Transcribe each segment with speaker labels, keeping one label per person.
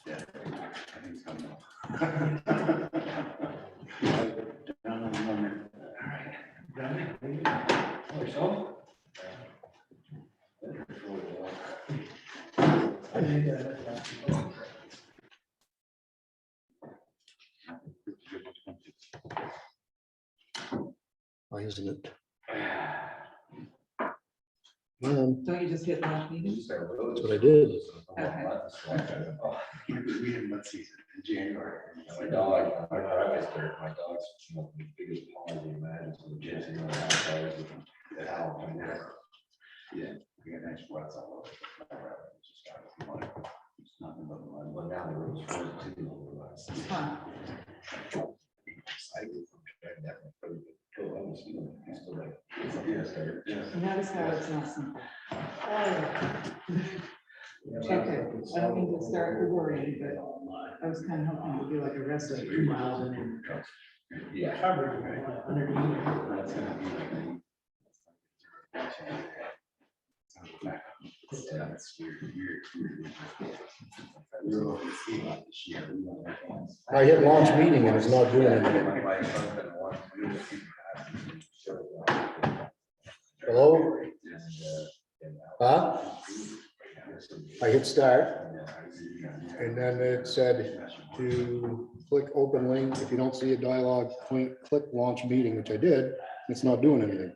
Speaker 1: Yeah, I think it's coming up. Down on the moment. All right.
Speaker 2: Why isn't it?
Speaker 3: Don't you just hit launch meeting?
Speaker 2: That's what I did.
Speaker 1: We had mud season in January.
Speaker 4: My dog, my dog's the biggest paw you imagine, so the kids, you know, outside with them.
Speaker 1: Yeah, we got nice ruts all over. It's just got mud. It's nothing but mud.
Speaker 4: Well, now the road's frozen too. Over the last-
Speaker 3: Huh.
Speaker 4: I go from driving that one, probably go on the speed limit, it's still like, it's like, yes, there.
Speaker 3: Notice how it's not simple. Okay, I don't mean to start the worrying, but I was kind of hoping it would be like a rest of 2 miles and then
Speaker 4: Yeah.
Speaker 3: covered underneath.
Speaker 1: That's gonna be like. That's weird.
Speaker 2: I hit launch meeting and it's not doing anything. Hello? Huh? I hit start and then it said to click open link. If you don't see a dialogue, click launch meeting, which I did. It's not doing anything.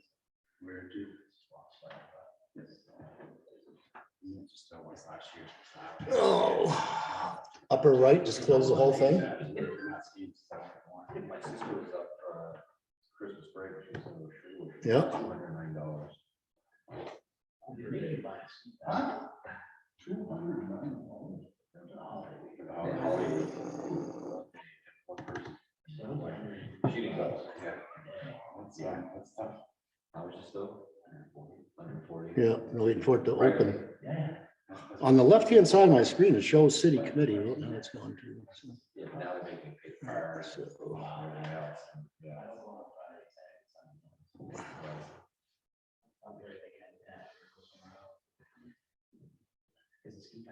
Speaker 2: Oh, upper right, just close the whole thing.
Speaker 4: My sister was up Christmas break. She was on the tree.
Speaker 2: Yeah.
Speaker 4: $209.
Speaker 1: Huh?
Speaker 4: She didn't go.
Speaker 1: That's tough.
Speaker 4: I was just still 140.
Speaker 2: Yeah, we're waiting for it to open. On the left-hand side of my screen, it shows city committee. Well, now it's gone to. So.
Speaker 4: Yeah, now they're making big cars and everything else. Yeah.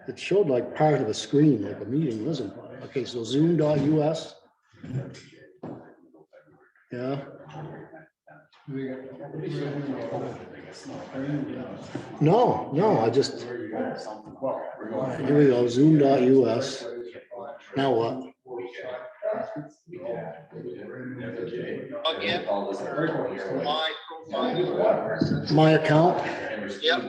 Speaker 2: It showed like part of a screen, like a meeting wasn't. Okay, so zoom.us. Yeah. No, I just. Here we go, zoom.us. Now what?
Speaker 5: Again, my profile.
Speaker 2: My account.
Speaker 5: Yep.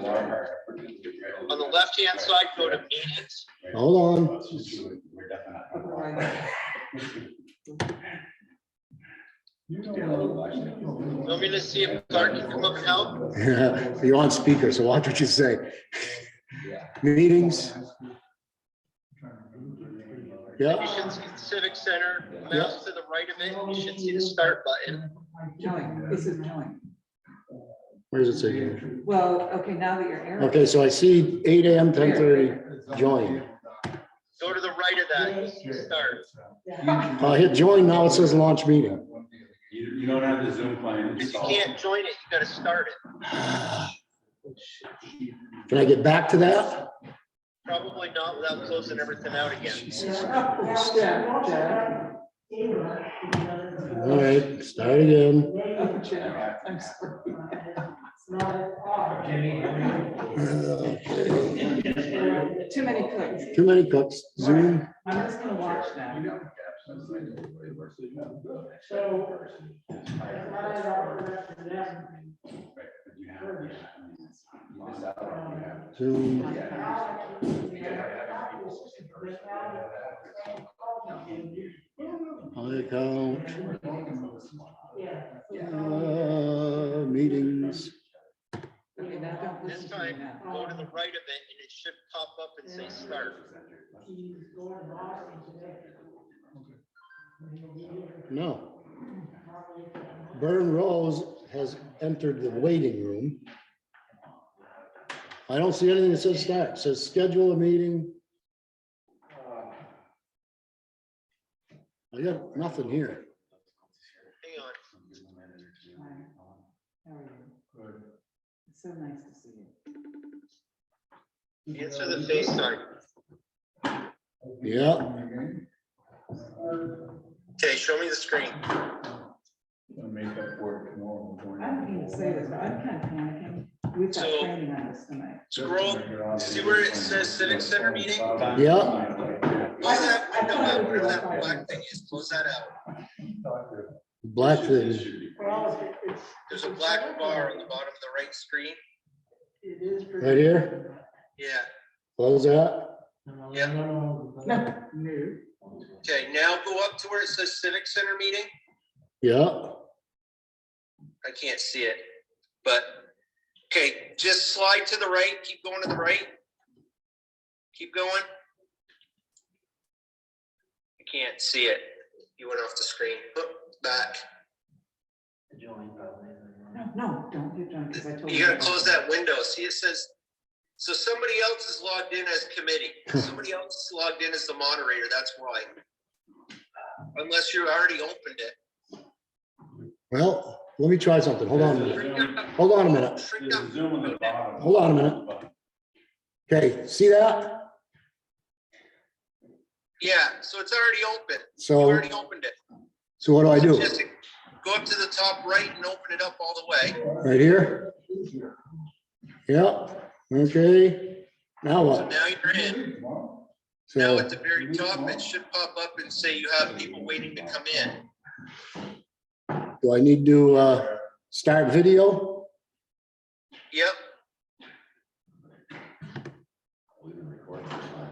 Speaker 5: On the left-hand side, go to meetings.
Speaker 2: Hold on.
Speaker 5: You want me to see if Clark can come up and help?
Speaker 2: You're on speaker, so watch what you say. Meetings. Yeah.
Speaker 5: You should see the Civic Center, mouse to the right of it, you should see the start button.
Speaker 3: Join, this is join.
Speaker 2: Where does it say here?
Speaker 3: Well, okay, now that you're airing.
Speaker 2: Okay, so I see 8 a.m., 10:30, join.
Speaker 5: Go to the right of that, you see start.
Speaker 2: I hit join, now it says launch meeting.
Speaker 1: You don't have the Zoom client
Speaker 5: If you
Speaker 1: installed.
Speaker 5: can't join it, you gotta start it.
Speaker 2: Can I get back to that?
Speaker 5: Probably not without closing everything out again.
Speaker 2: All right, start again.
Speaker 3: I'm sorry. Too many cooks.
Speaker 2: Too many cooks. Zoom.
Speaker 3: I'm just gonna watch that.
Speaker 2: Zoom. My account. Meetings.
Speaker 3: Okay, now don't
Speaker 5: This
Speaker 3: listen to
Speaker 5: time,
Speaker 3: me now.
Speaker 5: go to the right of it and it should pop up and say start.
Speaker 2: No. Burn Rose has entered the waiting room. I don't see anything that says start. It says schedule a meeting. I got nothing here.
Speaker 5: Hang on.
Speaker 3: How are you? Good. It's so nice to see you.
Speaker 5: Answer the FaceTime.
Speaker 2: Yeah,
Speaker 5: Okay, show me the screen.
Speaker 1: Gonna make up for it tomorrow.
Speaker 3: I don't mean to say this, but I'm kind of panicking. We've got
Speaker 5: So-
Speaker 3: training on this tonight.
Speaker 5: Scroll, see where it says Civic Center meeting? Close
Speaker 2: yeah,
Speaker 5: that window out, whatever that black thing is, close that out.
Speaker 2: black thing,
Speaker 5: There's a black bar on the bottom of the right screen.
Speaker 3: It is.
Speaker 2: right here,
Speaker 5: Yeah,
Speaker 2: close that,
Speaker 5: yeah.
Speaker 3: No.
Speaker 5: Okay, now go up to where it says Civic Center meeting.
Speaker 2: yeah,
Speaker 5: I can't see it, but, okay, just slide to the right, keep going to the right. Keep going. I can't see it. You went off the screen. Oop, back.
Speaker 3: No, don't hit John, because I told you.
Speaker 5: You gotta close that window. See, it says, so somebody else is logged in as committee. Somebody else is logged in as the moderator, that's why. Unless you already opened it.
Speaker 2: well, let me try something, hold on a minute, hold on a minute,
Speaker 5: Shrink
Speaker 1: There's
Speaker 5: up.
Speaker 1: a Zoom on the bottom.
Speaker 2: Hold on a minute. okay, see that?
Speaker 5: Yeah, so it's already open. You
Speaker 2: So,
Speaker 5: already opened it.
Speaker 2: so what do I do?
Speaker 5: Just go up to the top right and open it up all the way.
Speaker 2: Right here? Yeah, okay, now
Speaker 5: So
Speaker 2: what?
Speaker 5: now you're in. Now
Speaker 2: So,
Speaker 5: at the very top, it should pop up and say you have people waiting to come in.
Speaker 2: do I need to, start video?
Speaker 5: Yep.
Speaker 4: We've been recording this time.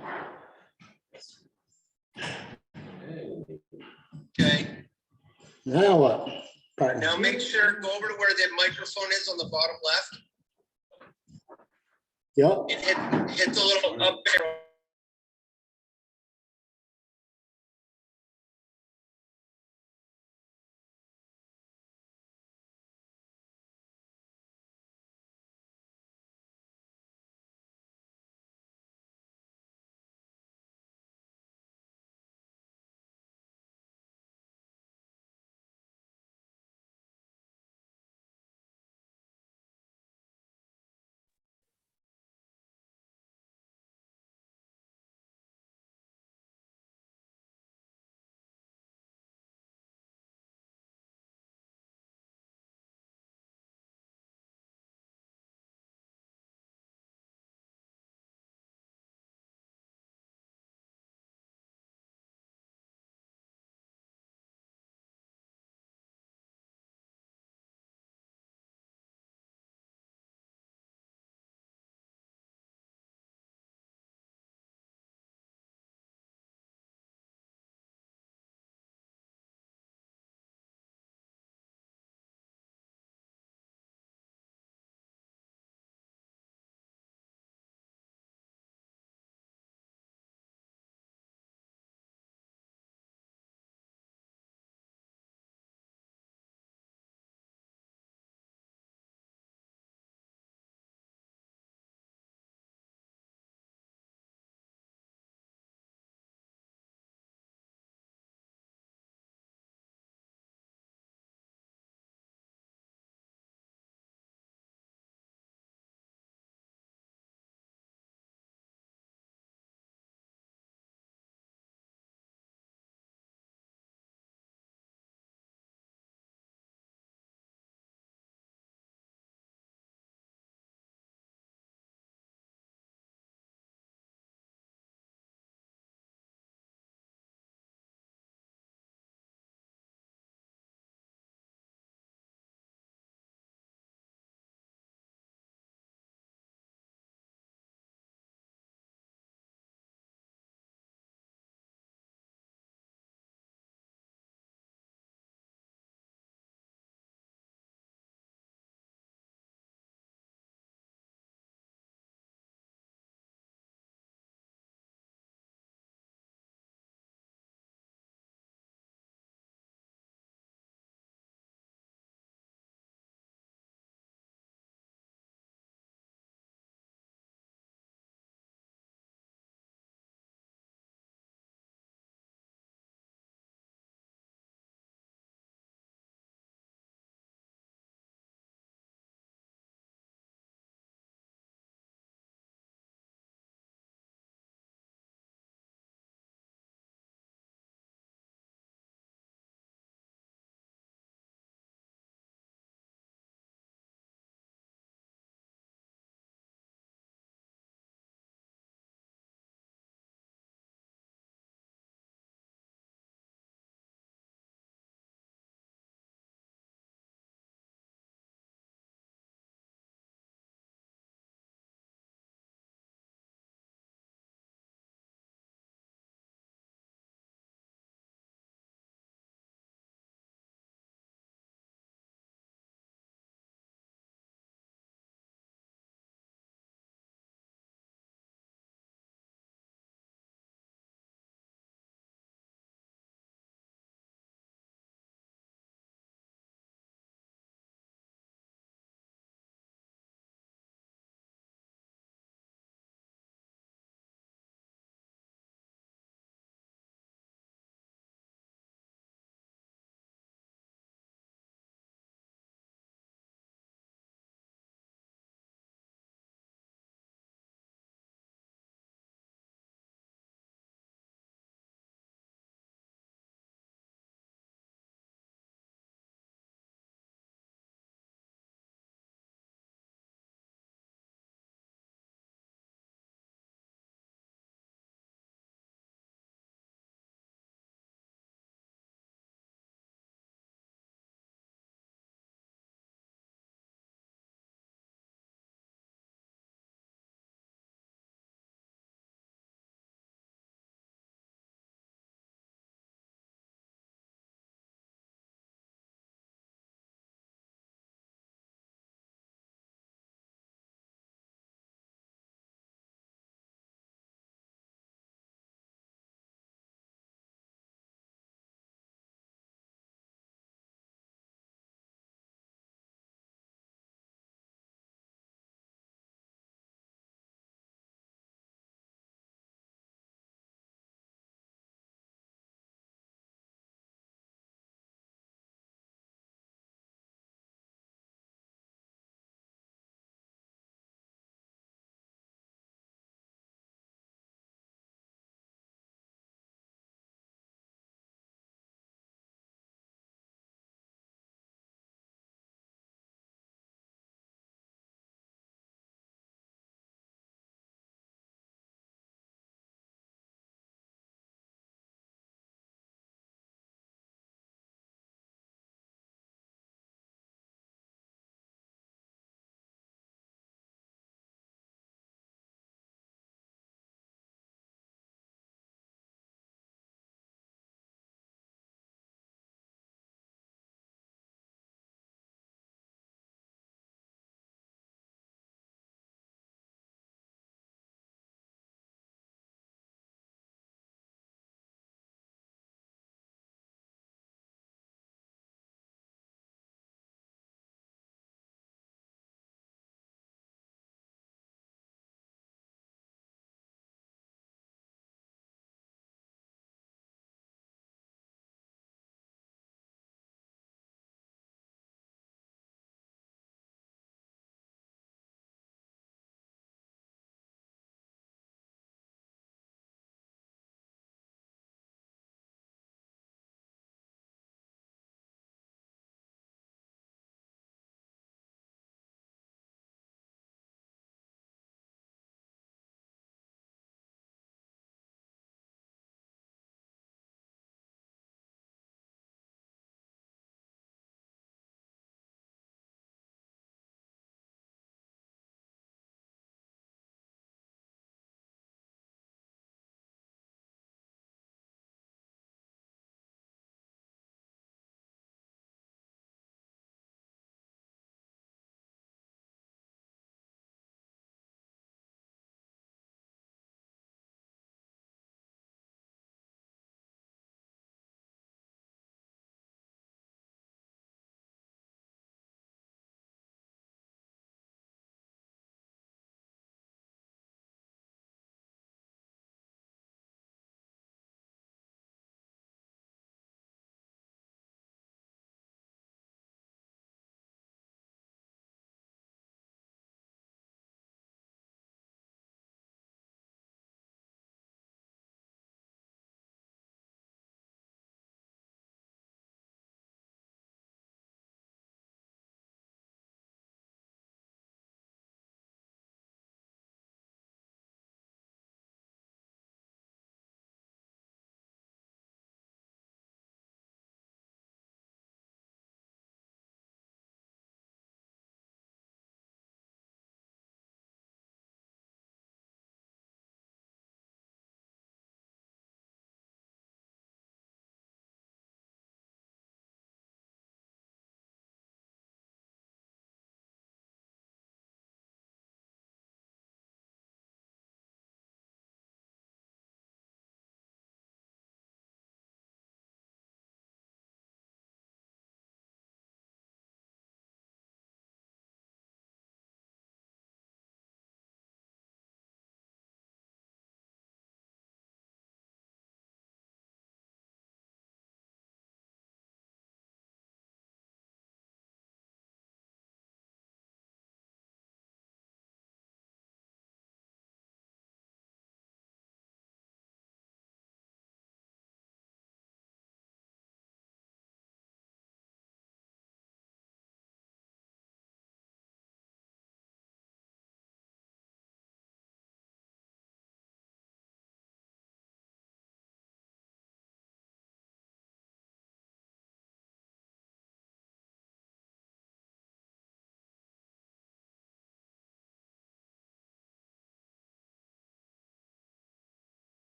Speaker 5: Okay.
Speaker 2: Now what? Partner?
Speaker 5: Now make sure, go over to where the microphone is on the bottom left
Speaker 2: Yep,
Speaker 5: and hit the little up arrow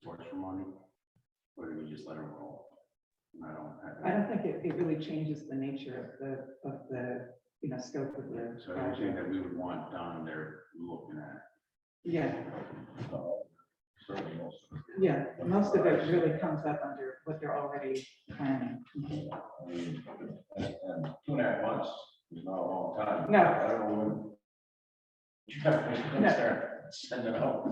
Speaker 1: source for money? Or do we just let them roll?
Speaker 3: I don't think it really changes the nature of the, scope of the
Speaker 1: So you're saying
Speaker 3: project.
Speaker 1: that we would want down there looking at?
Speaker 3: Yeah,
Speaker 4: Certainly most of it.
Speaker 3: yeah, most of it really comes up under what they're already planning.
Speaker 4: I mean, and 2.5 months is not a long time.
Speaker 3: No.
Speaker 4: I don't know when. You have to
Speaker 3: No.
Speaker 4: start sending out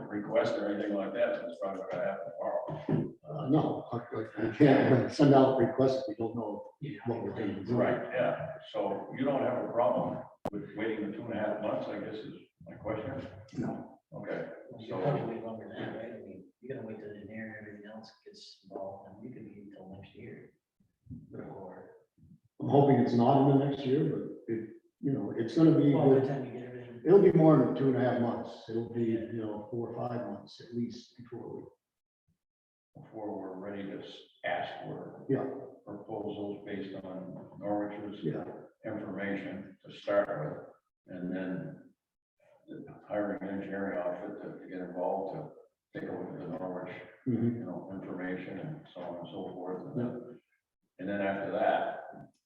Speaker 4: requests or anything like that, that's probably gonna happen tomorrow.
Speaker 2: No, I can't send out requests, we don't know what we're going to do.
Speaker 4: Right, yeah, so you don't have a problem with waiting the 2.5 months, I guess is my question.
Speaker 2: No.
Speaker 4: Okay,
Speaker 6: You're
Speaker 4: so,
Speaker 6: probably wait longer than that, right? I mean, you're gonna wait till the engineer and everything else gets involved, and you could be until next year. Or,
Speaker 2: I'm hoping it's not in the next year, but it's gonna be,
Speaker 6: well, by the time you get everything.
Speaker 2: it'll be more than 2.5 months. It'll be, 4 or 5 months at least before
Speaker 4: before we're ready to ask for
Speaker 2: we,
Speaker 4: proposals based on Norwich's
Speaker 2: yeah.
Speaker 4: information to start with, and then hiring an engineering outfit to get involved, to take a look at the Norwich,
Speaker 2: Mhm.
Speaker 4: information and so on and so forth. And then after that,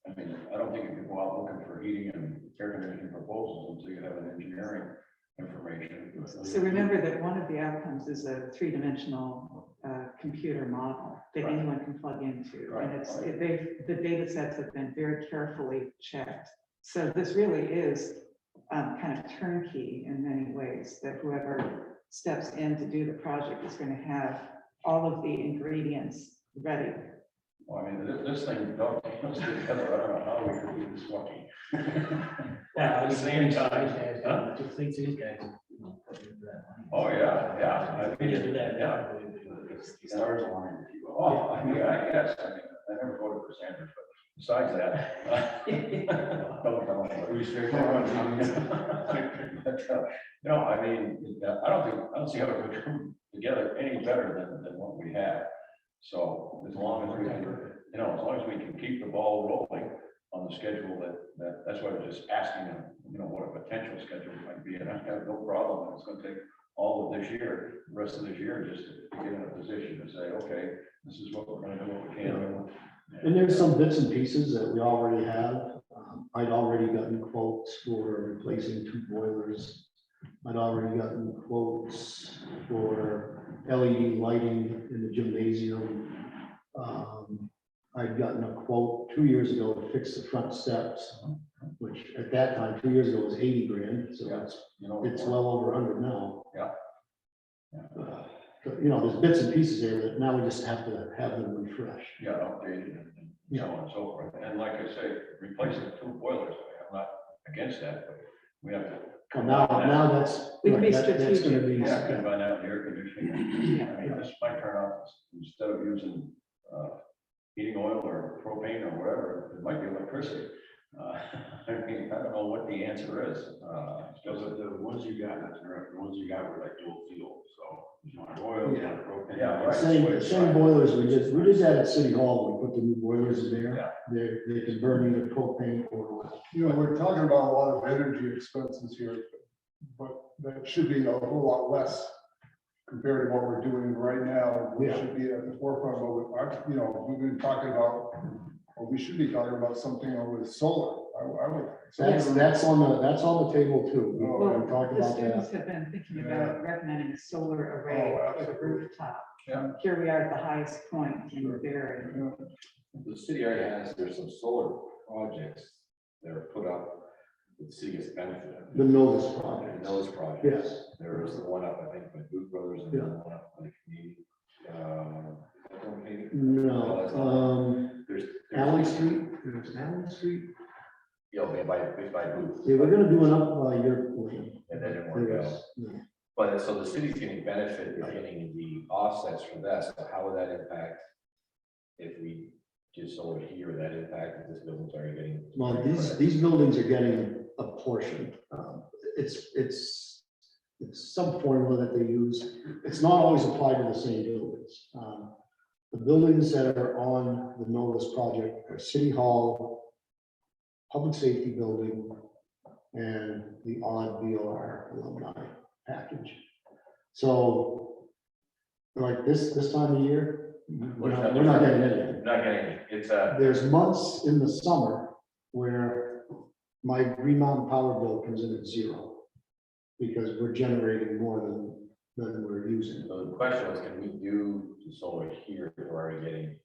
Speaker 4: I mean, I don't think you can go out looking for heating and air conditioning proposals until you have an engineering information.
Speaker 3: So remember that one of the outcomes is a three-dimensional computer model that
Speaker 4: Right.
Speaker 3: anyone can plug into.
Speaker 4: Right,
Speaker 3: And
Speaker 4: right.
Speaker 3: the data sets have been very carefully checked. So this really is kind of turnkey in many ways, that whoever steps in to do the project is going to have all of the ingredients ready.
Speaker 4: Well, I mean, this thing, don't put together, I don't know how we could be this lucky.
Speaker 6: Yeah,
Speaker 4: At the same time, huh?
Speaker 6: Just think these guys, put into that money.
Speaker 4: Oh, yeah.
Speaker 6: We just do that,
Speaker 4: Yeah.
Speaker 1: Stars align, if you will.
Speaker 4: Oh, I mean, I guess, I mean, I never voted for Sanders, but besides that. Don't tell me.
Speaker 1: Pretty straightforward.
Speaker 4: No, I mean, I don't see how it would come together any better than what we have. So as long as we can, as long as we can keep the ball rolling on the schedule that's why I was just asking them, what a potential schedule might be, and I have no problem. It's gonna take all of this year, the rest of this year, just to get in a position to say, okay, this is what we're gonna do, what we can do.
Speaker 2: And there's some bits and pieces that we already have. I'd already gotten quotes for replacing 2 boilers. I'd already gotten quotes for LED lighting in the gymnasium. I'd gotten a quote 2 years ago to fix the front steps, which at that time, 2 years ago, was 80 grand. So
Speaker 4: Yeah.
Speaker 2: it's well over 100 now.
Speaker 4: Yeah.
Speaker 2: But, there's bits and pieces there that now we just have to have them refreshed.
Speaker 4: Yeah, updated and so on and so forth. And like I say, replacing 2 boilers, I'm not against that, but we have to.
Speaker 2: Well, now that's.
Speaker 3: We can be
Speaker 2: that's gonna
Speaker 3: strategic.
Speaker 2: be-
Speaker 4: Yeah, combine out the air conditioning.
Speaker 3: Yeah.
Speaker 4: I mean, this might turn out, instead of using heating oil or propane or whatever, it might be electricity. I mean, I don't know what the answer is.
Speaker 1: So the ones you got, that's correct, the ones you got were like dual fuel, so there's not oil, there's not propane.
Speaker 4: Yeah, right.
Speaker 2: Same boilers we did that at City Hall, we put the new boilers in
Speaker 4: Yeah.
Speaker 2: there. They can burn either propane or oil.
Speaker 7: We're talking about a lot of energy expenses here, but that should be a whole lot less compared to what we're doing right now. We
Speaker 2: Yeah.
Speaker 7: should be at the forefront, but we've been talking about, or we should be talking about something with solar. I would.
Speaker 2: That's on the table too. We
Speaker 7: Well,
Speaker 2: talked
Speaker 3: The
Speaker 2: about
Speaker 3: students
Speaker 2: that.
Speaker 3: have been thinking about recommending a solar array
Speaker 7: Oh,
Speaker 3: for the
Speaker 7: absolutely.
Speaker 3: rooftop.
Speaker 4: Yeah.
Speaker 3: Here we are at the highest point in the area.
Speaker 4: The city already has, there's some solar projects that are put up with the city's benefit.
Speaker 2: The Novus project.
Speaker 4: Those projects.
Speaker 2: Yes.
Speaker 4: There was the one up, I think, by Boot Brothers and
Speaker 2: Yeah.
Speaker 4: then one up by the community. Maybe?
Speaker 2: No,
Speaker 4: There's.
Speaker 2: Allen Street, there's Allen Street.
Speaker 4: Yeah, by Booth.
Speaker 2: Yeah, we're gonna do an up by your plan.
Speaker 4: And that didn't work out. But so the city's getting benefit, you're getting the offsets from that, so how would that impact? If we do solar here, would that impact if this building's already getting?
Speaker 2: Well, these buildings are getting a portion. It's some formula that they use. It's not always applied to the same buildings. The buildings that are on the Novus project are City Hall, Public Safety Building, and the odd BOR alumni package. So Like this time of year, we're
Speaker 4: What's
Speaker 2: not
Speaker 4: that?
Speaker 2: we're not getting anything.
Speaker 4: Not getting, it's
Speaker 2: There's months in the summer where my Green Mountain power bill comes in at 0. Because we're generating more than we're using.
Speaker 4: so the question was, can we do the solar here, if we're already getting,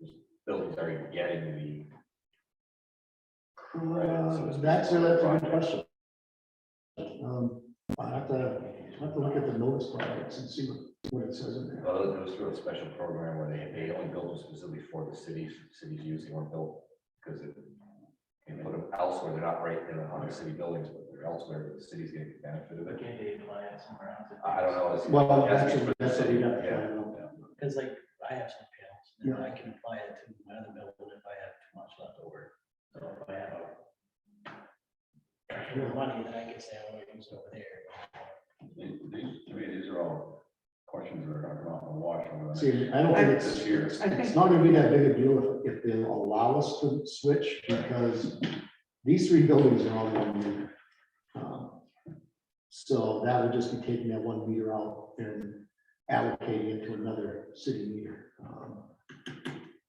Speaker 4: this building's already getting
Speaker 2: That's a good question. I have to look at the notice projects and see what it says in
Speaker 4: the,
Speaker 2: there.
Speaker 4: well, it was through a special program where they only built them specifically for the cities using or built, because it, they put them elsewhere, they're not right in on the city buildings, but they're elsewhere, but the city's getting the benefit of it.
Speaker 6: Can they apply it somewhere else?
Speaker 4: I don't know. it's-
Speaker 2: Well,
Speaker 4: it has to be for the
Speaker 2: that's what
Speaker 4: city,
Speaker 2: we got to
Speaker 4: yeah,
Speaker 2: find out.
Speaker 4: yeah.
Speaker 6: Because like, I have some panels, and
Speaker 2: Yeah.
Speaker 6: I can apply it to my other building if I have too much left over. So if I have more money, then I can say, I want to use it over there.
Speaker 4: These, to me, these are all questions that are not gonna wash over the
Speaker 2: See,
Speaker 4: next,
Speaker 2: I don't think
Speaker 4: this year.
Speaker 3: I think-
Speaker 2: it's not gonna be that big a deal if they'll allow us to switch, because these 3 buildings are all 1 meter. So that would just be taking that 1 meter out and allocating it to another city meter.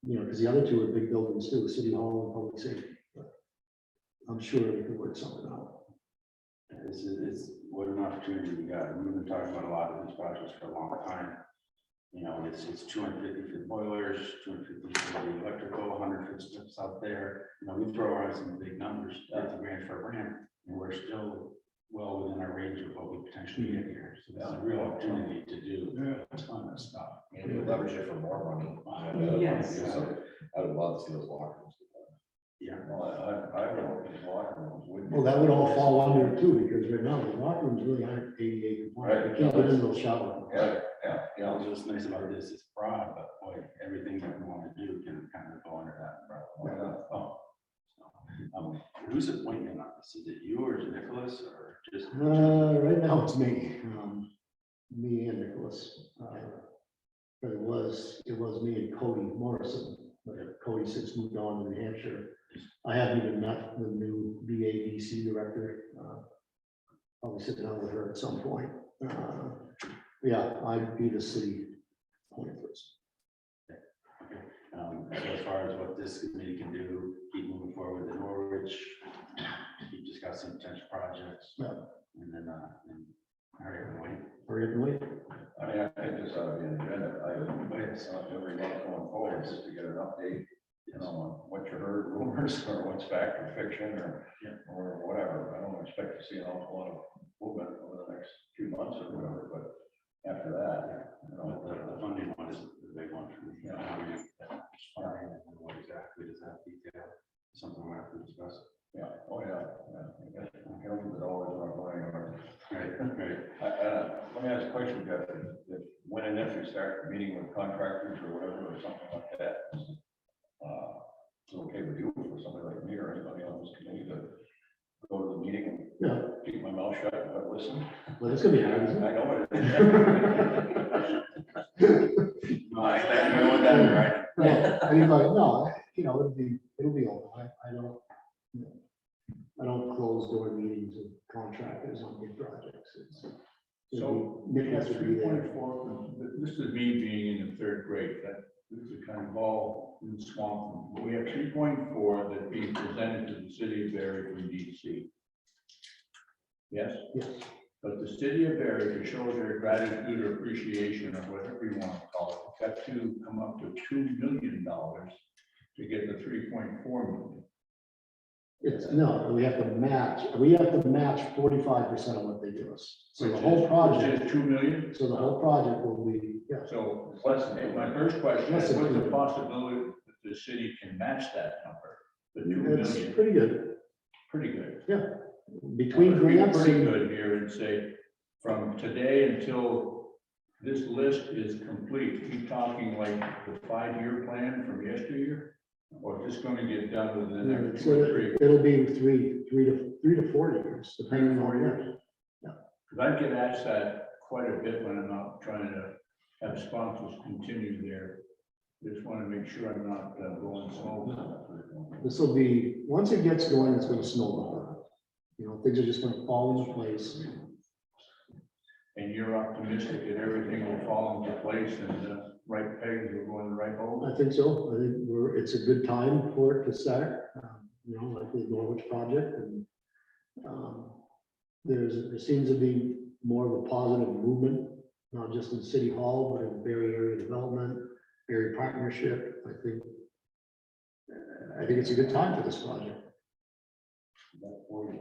Speaker 2: You know, because the other 2 are big buildings too, City Hall and Public Safety. But I'm sure we could work something out.
Speaker 1: It's what an opportunity we got. We've been talking about a lot of these projects for a long time. You know, it's 250 for the boilers, 250 for the electrical, 100 for stuff out there. You know, we throw around some big numbers, 50 grand for a ramp, and we're still well within our range of what we potentially get here. So that's a real opportunity to do a ton of stuff.
Speaker 4: Maybe leverage it for more money.
Speaker 3: Yes.
Speaker 4: I would love to see those locker rooms.
Speaker 1: Yeah.
Speaker 4: Well, I don't think locker rooms would. be-
Speaker 2: Well, that would all fall under it too, because right now the locker rooms really aren't ADA compliant.
Speaker 4: Right.
Speaker 2: You can't get in those shower.
Speaker 4: Yeah,
Speaker 1: You know, what's nice about this is broad, but boy, everything that we want to do can kind of go under that umbrella. Oh. Who's appointment on this? Is it you or is it Nicholas or just?
Speaker 2: Right now it's me, me and Nicholas. But it was me and Cody Morrison, but Cody since moved on to New Hampshire. I haven't even met the new BADC director. I'll be sitting down with her at some point. Yeah, I'd be the city point person.
Speaker 1: As far as what this committee can do, keep moving forward in Norwich, keep discussing potential projects.
Speaker 2: Yeah.
Speaker 1: And then, hurry up and wait.
Speaker 2: Hurry up and wait.
Speaker 4: I mean, I think this ought to be an agenda, every month going forward, just to get an update, you know, on what you heard, rumors, or what's fact or fiction, or whatever. I don't expect to see an awful lot of movement over the next few months or whatever, but after that, you know,
Speaker 1: The funding one is the big one for me.
Speaker 4: Yeah.
Speaker 1: How we get that funding and what exactly does that detail? Something we have to discuss.
Speaker 4: yeah, oh, yeah, yeah. Government is always on going on.
Speaker 1: Right, right.
Speaker 4: Let me ask a question, Jeff. If when and if you start meeting with contractors or whatever, or something like that, it's okay with you for somebody like me or anybody on this committee to go to the meeting and
Speaker 2: Yeah,
Speaker 4: keep my mouth shut and let listen?
Speaker 2: well, it's gonna be hard, isn't
Speaker 4: I
Speaker 2: it?
Speaker 4: know it is.
Speaker 1: No, I expect you with that, right?
Speaker 2: No, anybody, no, you know, it'll be open. I don't, you know, I don't close door meetings with contractors on big projects.
Speaker 8: So we
Speaker 2: Nicholas
Speaker 8: have
Speaker 2: would be there.
Speaker 8: 3.4, this is me being in the 3rd grade, that this is kind of all in the swamp. We have 3.4 that being presented to the city of Barry from DC. Yes,
Speaker 2: Yes,
Speaker 8: but the city of Barry, to show their gratitude or appreciation or whatever you want to call it, got to come up with $2 million to get the 3.4 million.
Speaker 2: it's, no, we have to match 45% of what they give us. So the whole project,
Speaker 8: Which is 2 million.
Speaker 2: so the whole project will be, yeah.
Speaker 8: So
Speaker 4: Less than
Speaker 8: my first question
Speaker 2: Less
Speaker 8: is,
Speaker 2: than
Speaker 8: what's the
Speaker 2: 2 million.
Speaker 8: possibility that the city can match that number? The 2
Speaker 2: It's
Speaker 8: million,
Speaker 2: pretty good.
Speaker 8: pretty good.
Speaker 2: Between
Speaker 8: Let's be
Speaker 2: grants
Speaker 8: pretty
Speaker 2: and,
Speaker 8: good here and say, from today until this list is complete, keep talking like the 5-year plan from yesteryear? Or just going to get done within the next 2 or 3?
Speaker 2: it'll be three to 4 years, depending on where.
Speaker 8: Because I get asked that quite a bit when I'm out trying to have sponsors continue there. Just want to make sure I'm not going slow.
Speaker 2: This will be, once it gets going, it's gonna snowball. You know, things are just gonna fall into place.
Speaker 8: and you're optimistic that everything will fall into place and the right pegs will go in the right hole?
Speaker 2: I think so. I think it's a good time for it to start, you know, like the Norwich project, and there seems to be more of a positive movement, not just in City Hall, but in Berry area development, Berry partnership. I think it's a good time for this project.
Speaker 4: About 40,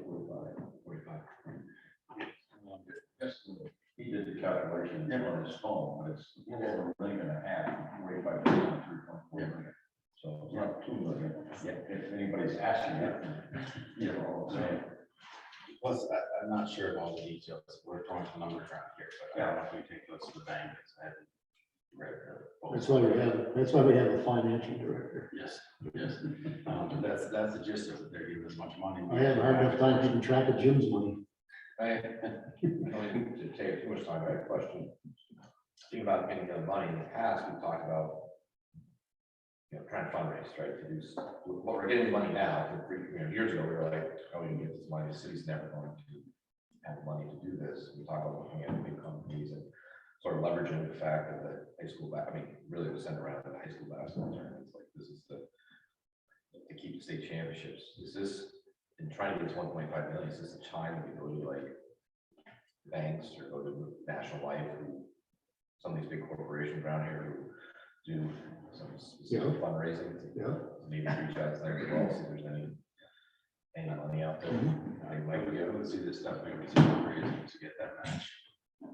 Speaker 4: 45. He did the calculation on his phone, but it's a little over $1.5 million, 45% on 3.4 million. So it's not 2 million. Yeah, if anybody's asking that, you know, what I'm saying.
Speaker 1: Plus, I'm not sure of all the details. We're throwing some numbers around here, but I don't know if we take those to the bank. I haven't read the-
Speaker 2: That's why we have a financial director.
Speaker 1: Yes, yes. But that's the gist of it. They're giving us much money.
Speaker 2: I have a hard enough time keeping track of Jim's money.
Speaker 9: I don't need to take too much time, I have a question. Thinking about getting the money, in the past, we talked about, you know, trying to fundraise, right, to do, what we're getting money now, years ago, we were like, oh, we can get this money, the city's never going to have the money to do this. We talk about looking at big companies and sort of leveraging the fact that the high school, really it was centered around the high school basketball tournament. It's like, this is to keep the state championships. Is this, in trying to get to 1.5 million, is this a time that we go to like banks or go to National Life, some of these big corporations around here who do some specific fundraising to maybe reach out to them as well, see if there's any money out there.
Speaker 1: I might be able to see this stuff, maybe see what we're using to get that match.
Speaker 9: I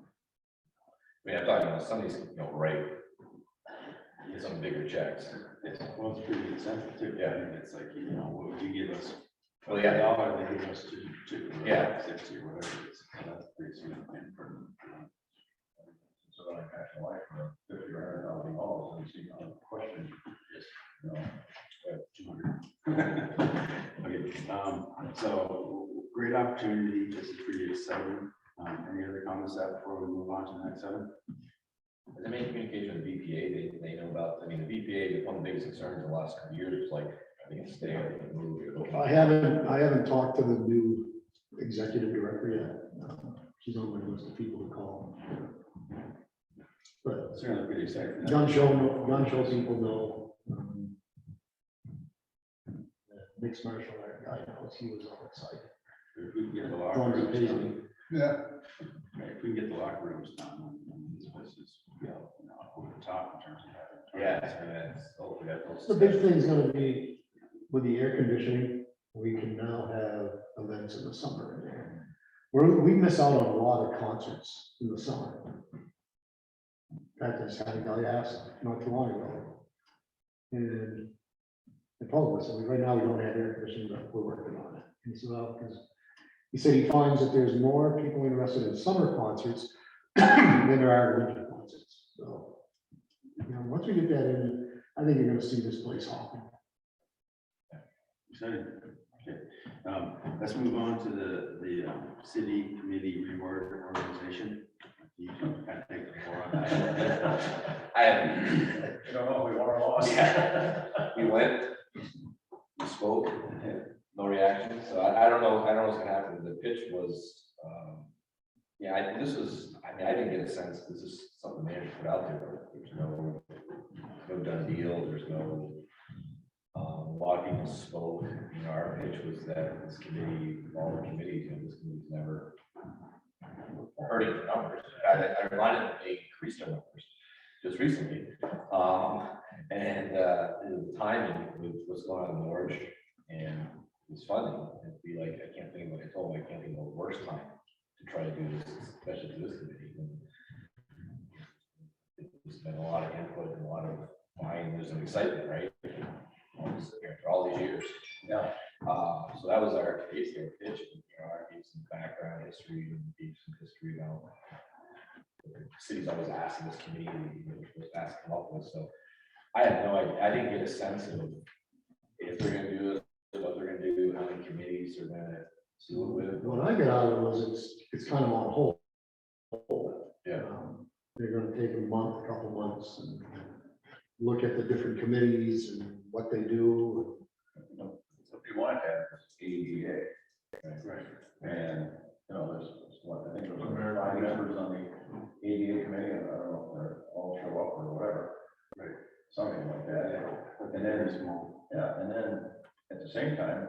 Speaker 9: mean, I'm talking about some of these, you know, right, get some bigger checks.
Speaker 1: Well, it's pretty expensive too.
Speaker 9: Yeah.
Speaker 1: I mean, it's like, you know, what would you give us?
Speaker 9: Well, yeah.
Speaker 1: $1, they give us two.
Speaker 9: Yeah.
Speaker 1: 60 or whatever it is. So that's pretty significant for them.
Speaker 4: So like National Life for $50 or $100,000, and you see no question. Yes. You know,
Speaker 1: 200. Okay, so great opportunity. This is pretty exciting. Any other comments before we move on to the next item?
Speaker 9: Has there been communication with the BPA? They know about, I mean, the BPA, one of the biggest concerns in the last couple of years was like, I think it's stay, I think it's move.
Speaker 2: I haven't talked to the new executive director yet. She's on my list of people to call. But
Speaker 1: Certainly pretty exciting.
Speaker 2: gun show people know. Mixed martial art guy knows, he was all excited.
Speaker 1: If we can get the
Speaker 2: As
Speaker 1: locker
Speaker 2: long as it
Speaker 1: rooms
Speaker 2: pays
Speaker 1: done,
Speaker 2: me.
Speaker 7: Yeah,
Speaker 1: right, if we can get the locker rooms done, then these places, you know, over the top in terms of having.
Speaker 9: Yeah, I mean, that's, hopefully that goes.
Speaker 2: The big thing's gonna be with the air conditioning, we can now have events in the summer in there. We miss out on a lot of concerts in the summer. In fact, I just had a guy ask not too long ago. And I told him, I said, right now we don't have air conditioning, but we're working on it. And he said, well, because he said he finds that there's more people interested in summer concerts than there are winter concerts. So, you know, once we get that in, I think you're gonna see this place hopping.
Speaker 1: Exciting. Okay, let's move on to the city committee reward organization. You can kind of take the floor on that.
Speaker 9: I haven't,
Speaker 4: I don't know if we are lost.
Speaker 9: yeah, we went, we spoke, no reaction, so I don't know what's gonna happen. The pitch was, yeah, this was, I mean, I didn't get a sense, this is something they had put out there, but there's no done deal, there's no, a lot of people spoke, you know, our pitch was that this committee, all the committees, and this committee's never hurting the numbers. I reminded them they increased their numbers just recently. And the timing with what's going on in Norwich and this funding, it'd be like, I can't think of what I told them, I can't think of a worse time to try to do this, especially to this committee. And there's been a lot of input and a lot of buying, there's some excitement, right? For all these years.
Speaker 4: Yeah.
Speaker 9: So that was our pitch, you know, I gave some background history and gave some history about the city's always asking this committee, you know, supposed to ask them up with. So I had no idea, I didn't get a sense of if they're gonna do it, what they're gonna do, how many committees they're gonna do it with.
Speaker 2: What I got out of it was it's kind of on hold.
Speaker 9: Yeah.
Speaker 2: They're gonna take a month, a couple months and look at the different committees and what they do.
Speaker 4: What you want to have is ADA.
Speaker 1: Right.
Speaker 4: And, you know, there's what, I think there was 5 members on the something like that. And then, yeah, and then at the same time,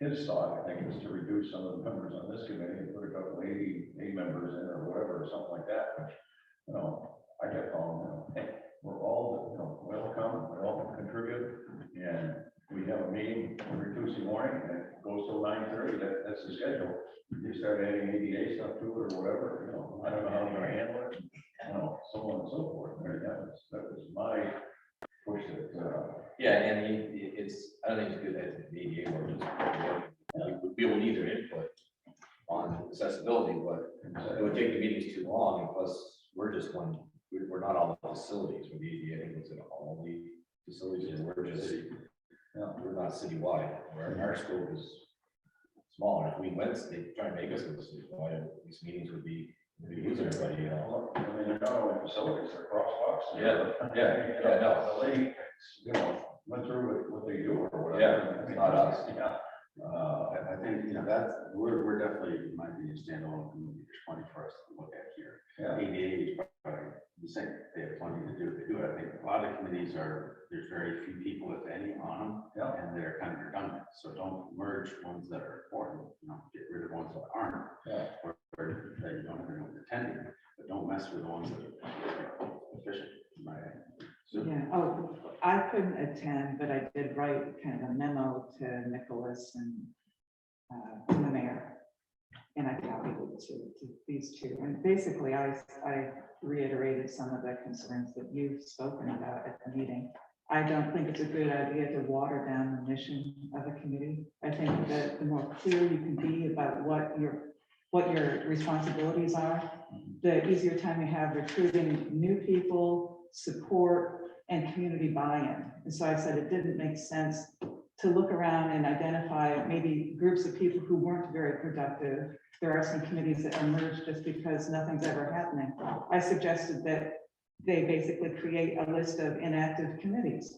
Speaker 4: his thought, I think, is to reduce some of the members on this committee and put a couple 80 members in or whatever, or something like that, which, you know, I kept calling, you know, hey, we're all, you know, welcome, we all contribute, and we have a meeting every Tuesday morning, and it goes till 9:30, that's the schedule. You start adding ADA stuff to it or whatever, you know, I don't know how I'm gonna handle it, you know, so on and so forth. There, that was my push that,
Speaker 9: Yeah, and it's, I don't think it's good that the ADA board just, we will need their input on accessibility, but it would take the meetings too long, and plus, we're just one, we're not all the facilities, with the ADA, I think it's in all the facilities, and we're just, we're not citywide, where our scope is smaller. If we went, they try and make us go citywide, these meetings would be losing everybody, you know.
Speaker 4: I mean, they're not only facilities, they're crosswalks.
Speaker 9: Yeah, no.
Speaker 4: The lady, you know, went through what they do or whatever.
Speaker 9: Yeah, it's not us.
Speaker 4: Yeah.
Speaker 1: I think, you know, that's, we're definitely, might be a standalone community, there's plenty for us to look at here.
Speaker 4: Yeah.
Speaker 1: ADA is probably the same, they have plenty to do, they do it. I think a lot of committees are, there's very few people, if any, on them.
Speaker 4: Yeah.
Speaker 1: And they're kind of redundant, so don't merge ones that are important, you know, get rid of ones that aren't.
Speaker 4: Yeah.
Speaker 1: Or that you don't have anyone attending, but don't mess with the ones that are efficient, right? So,
Speaker 3: Yeah, oh, I couldn't attend, but I did write kind of a memo to Nicholas and the mayor. And I copied it to these two. And basically, I reiterated some of the concerns that you've spoken about at the meeting. I don't think it's a good idea to water down the mission of a committee. I think that the more clear you can be about what your responsibilities are, the easier time you have recruiting new people, support, and community buy-in. And so I said it didn't make sense to look around and identify maybe groups of people who weren't very productive. There are some committees that are merged just because nothing's ever happening. I suggested that they basically create a list of inactive committees.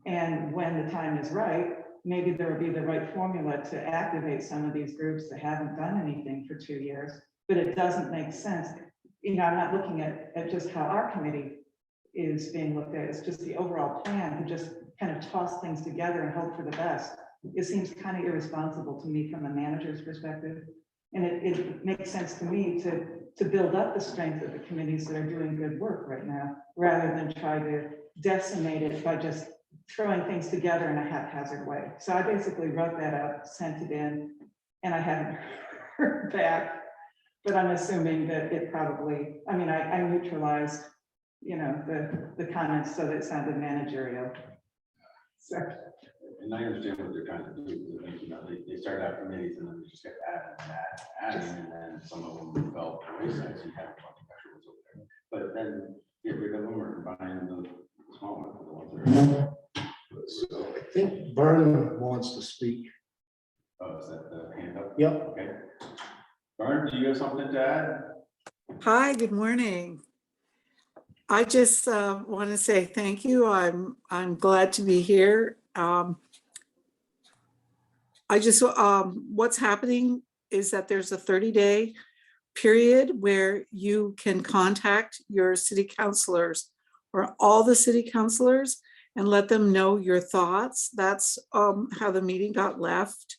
Speaker 3: And when the time is right, maybe there will be the right formula to activate some of these groups that haven't done anything for 2 years, but it doesn't make sense. You know, I'm not looking at just how our committee is being looked at. It's just the overall plan to just kind of toss things together and hope for the best. It seems kind of irresponsible to me from a manager's perspective. And it makes sense to me to build up the strength of the committees that are doing good work right now, rather than try to decimate it by just throwing things together in a haphazard way. So I basically wrote that up, sent it in, and I haven't heard back, but I'm assuming that it probably, I mean, I neutralized, you know, the comments so that it sounded managerial. So.
Speaker 1: and I understand what they're trying to do, because I think, you know, they start out committees and then they just get adding, and then some of them fell away, so you have a bunch of extra ones over there. But then get rid of them or combine the small ones, the ones that are.
Speaker 2: So I think Vernon wants to speak.
Speaker 1: Oh, is that the hand up?
Speaker 2: Yep.
Speaker 1: Okay. Vern, do you have something to add?
Speaker 10: Hi, good morning. I just want to say thank you. I'm glad to be here. What's happening is that there's a 30-day period where you can contact your city councilors or all the city councilors and let them know your thoughts. That's how the meeting got left.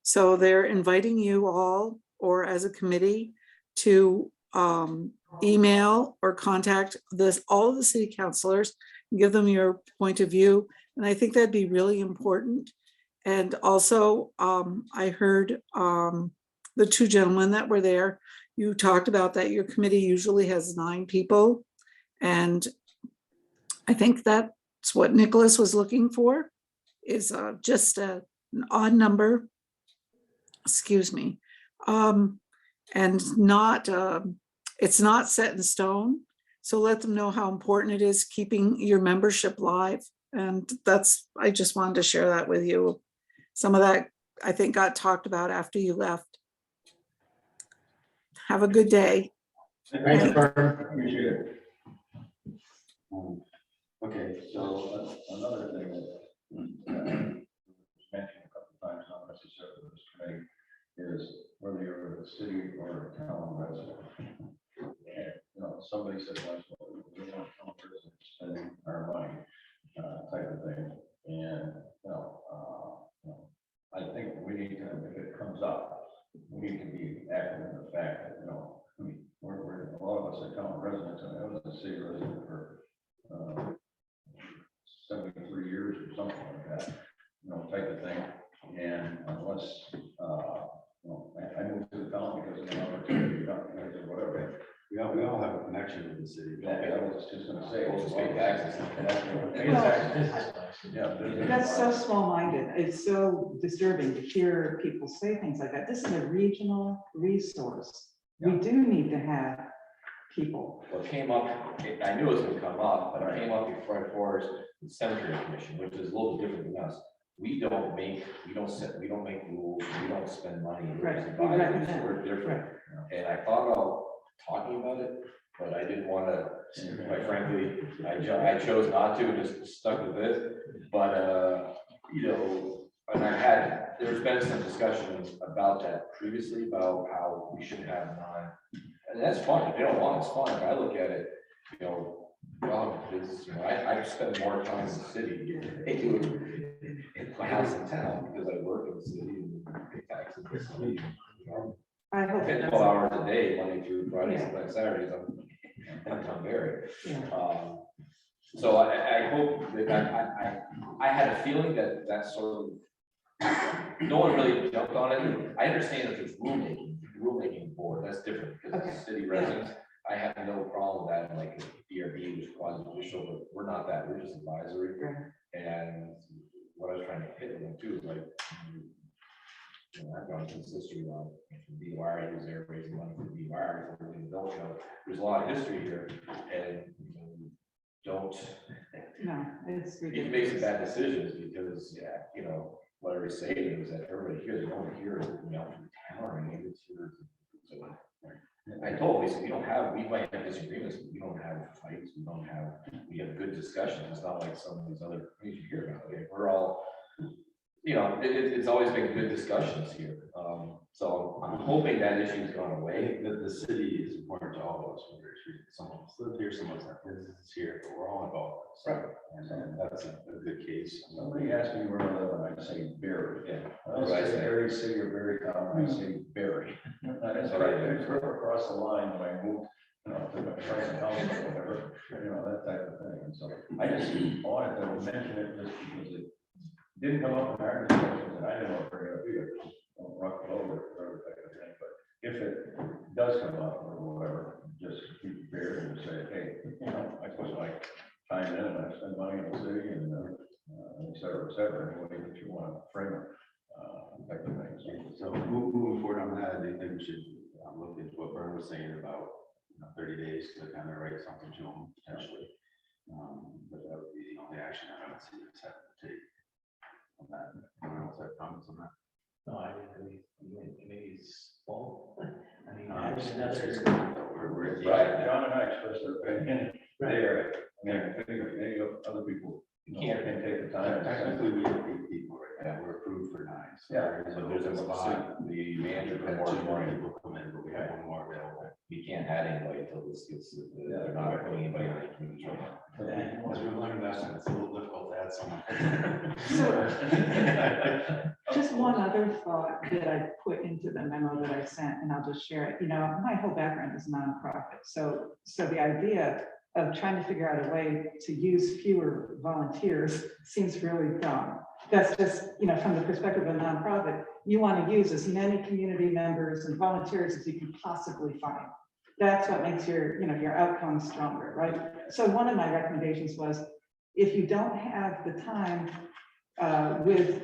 Speaker 10: So they're inviting you all, or as a committee, to email or contact all of the city councilors and give them your point of view. And I think that'd be really important. And also, I heard the two gentlemen that were there, you talked about that your committee usually has 9 people. And I think that's what Nicholas was looking for, is just an odd number, excuse me. And not, it's not set in stone. So let them know how important it is keeping your membership live. And I just wanted to share that with you. Some of that, I think, got talked about after you left. Have a good day.
Speaker 2: Thanks, Vern.
Speaker 4: Appreciate it.
Speaker 1: Okay, so
Speaker 4: Another thing that mentioned a couple of times, not necessarily with this committee, is whether you're a city or a town resident. And, you know, somebody said, well, we want town residents spending our us as town residents, and I was a city resident for 73 years or something like that, type of thing. And unless, I moved to the town because of an opportunity, or whatever.
Speaker 1: We all have a connection with the city.
Speaker 4: Okay, I was just gonna say.
Speaker 9: We'll just pay taxes.
Speaker 4: Yeah.
Speaker 3: That's so small-minded. It's so disturbing to hear people say things like that. This is a regional resource. We do need to have people.
Speaker 9: Well, it came up, I knew it was gonna come up, but it came up before the cemetery commission, which is a little bit different than us. We don't make rules, we don't spend money. We're just
Speaker 3: Right, we
Speaker 9: advisors,
Speaker 3: recommend.
Speaker 9: we're different. And I thought about talking about it, but I didn't want to, quite frankly, I chose not to, and just stuck with this. But, and there's been some discussions about that previously, about how we should have and that's fine, if they don't want it, it's fine, but I look at it, business, I spend more time in the city than they do in my house in town, because I work in the city and pay taxes in the city.
Speaker 3: I hope
Speaker 9: I
Speaker 3: that
Speaker 9: spend 12
Speaker 3: doesn't.
Speaker 9: hours a day, Monday through Friday,
Speaker 3: Yeah.
Speaker 9: sometimes Saturdays, I'm very.
Speaker 3: Yeah.
Speaker 9: So I hope that I had a feeling that sort of, no one really jumped on it. I understand that there's rulemaking board, that's different, because
Speaker 3: Okay.
Speaker 9: it's city residents. I have no problem with that, like DRB was quasi official, but we're not that, we're just advisory.
Speaker 3: Right.
Speaker 9: And what I was trying to hit with them too is like, I've gone through this history on DUR, he was there raising money for DUR, there's a lot of history here, and don't,
Speaker 3: No, it's
Speaker 9: you can make some
Speaker 3: ridiculous.
Speaker 9: bad decisions because, what I was saying is that everybody here, they don't hear, from town or anything, it's here. So I told them, we might have disagreements, but we don't have fights, we have good discussions. It's not like some of these other things you hear about. Okay, we're all, it's always been good discussions here. So I'm hoping that issue's gone
Speaker 1: I
Speaker 9: away.
Speaker 1: think that the city is important to all of us. Some of us live here, some of us have businesses here, but we're all involved.
Speaker 9: Right.
Speaker 1: And that's a good case.
Speaker 4: Somebody asked me where I live, and I say Barry.
Speaker 9: Yeah.
Speaker 4: I don't say Barry City or Barry County, I say Barry. That's right, I drove across the line when I moved, to my friend's house or whatever, that type of thing. And so I just wanted to mention it just because it didn't come up in our discussions, and I didn't want to bring it up either. Don't rock it over or type of thing, but if it does come up or whatever, just keep it fair and say, hey, I put my time in and I spend money in the city and et cetera, any way that you want to frame it, type of thing.
Speaker 1: So moving forward on that, I think we should look into what Vern was saying about 30 days to kind of write something to them potentially. But that would be the only action I don't see us having to take on that. Anyone else have comments on that?
Speaker 6: No, I agree. Maybe it's full. I mean,
Speaker 1: It's
Speaker 6: having
Speaker 1: just-
Speaker 6: another.
Speaker 1: we're at the
Speaker 4: Right,
Speaker 1: end.
Speaker 4: John and I expressed our opinion there. I mean, I think if any of other people can take the time.
Speaker 1: Technically, we have 8 people right now. We're approved for 9. So
Speaker 4: Yeah.
Speaker 1: so there's a spot.
Speaker 9: The manager
Speaker 1: We've
Speaker 9: for
Speaker 1: had
Speaker 9: more
Speaker 1: 2 more
Speaker 9: money.
Speaker 1: people come in, but we have 1 more available.
Speaker 9: We can't add anybody until this gets, they're not putting anybody on the community.
Speaker 1: As we learned that, it's a little difficult to add someone.
Speaker 3: Just one other thought that I put into the memo that I sent, and I'll just share it. My whole background is nonprofit. So the idea of trying to figure out a way to use fewer volunteers seems really dumb. That's just, from the perspective of a nonprofit, you want to use as many community members and volunteers as you can possibly find. That's what makes your outcome stronger, right? So one of my recommendations was, if you don't have the time with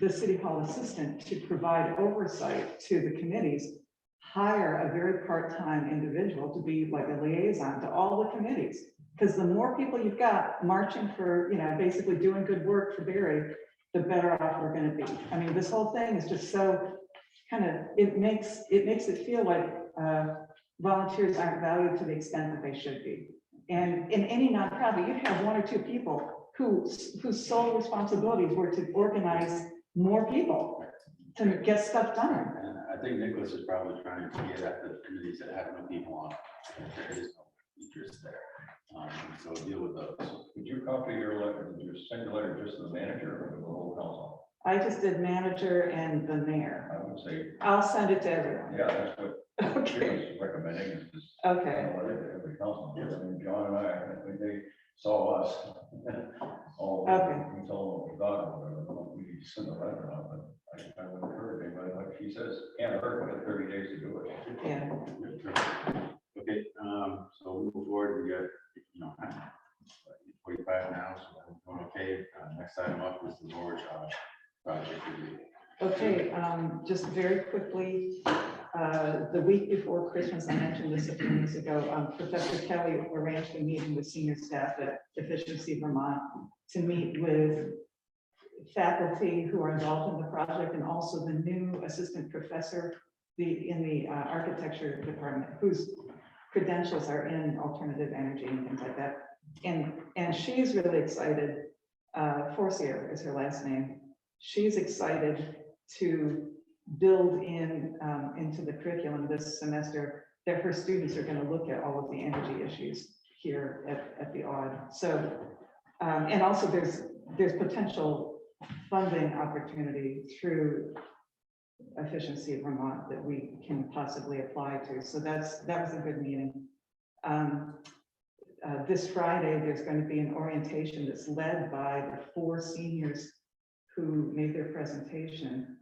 Speaker 3: the city hall assistant to provide oversight to the committees, hire a very part-time individual to be like a liaison to all the committees. Because the more people you've got marching for, basically doing good work for Barry, the better off we're going to be. I mean, this whole thing is just so it makes it feel like volunteers aren't valued to the extent that they should be. And in any nonprofit, you'd have 1 or 2 people whose sole responsibilities were to organize more people to get stuff done.
Speaker 1: And I think Nicholas is probably trying to get at the committees that have no people on. There is no interest there. So deal with those.
Speaker 4: Would you copy your letter, did you send your letter just to the manager or to the whole council?
Speaker 3: I just did manager and the mayor.
Speaker 4: I would say,
Speaker 3: I'll send it to everyone.
Speaker 4: yeah, that's what
Speaker 3: Okay.
Speaker 4: she was recommending, is just.
Speaker 3: Okay.
Speaker 4: Let council, I mean, John and I think they saw us. All,
Speaker 3: Okay.
Speaker 4: we told them what we thought, or whatever, we need to send a letter out, but I would encourage anybody, like she says, can't hurt, but 30 days to do it.
Speaker 3: Yeah.
Speaker 1: Okay, so we move forward, we got, 45 now, so we're going okay. Next item up is the Norwich project review.
Speaker 3: Okay, just very quickly, the week before Christmas, I mentioned this a few minutes ago, Professor Kelly arranged a meeting with senior staff at Efficiency Vermont to meet with faculty who are involved in the project and also the new assistant professor in the architecture department, whose credentials are in alternative energy and things like that. And she's really excited, Forcier is her last name. She's excited to build into the curriculum this semester that her students are going to look at all of the energy issues here at the Aud. So, and also there's potential funding opportunity through Efficiency Vermont that we can possibly apply to. So that was a good meeting. This Friday, there's going to be an orientation that's led by the 4 seniors who made their presentation,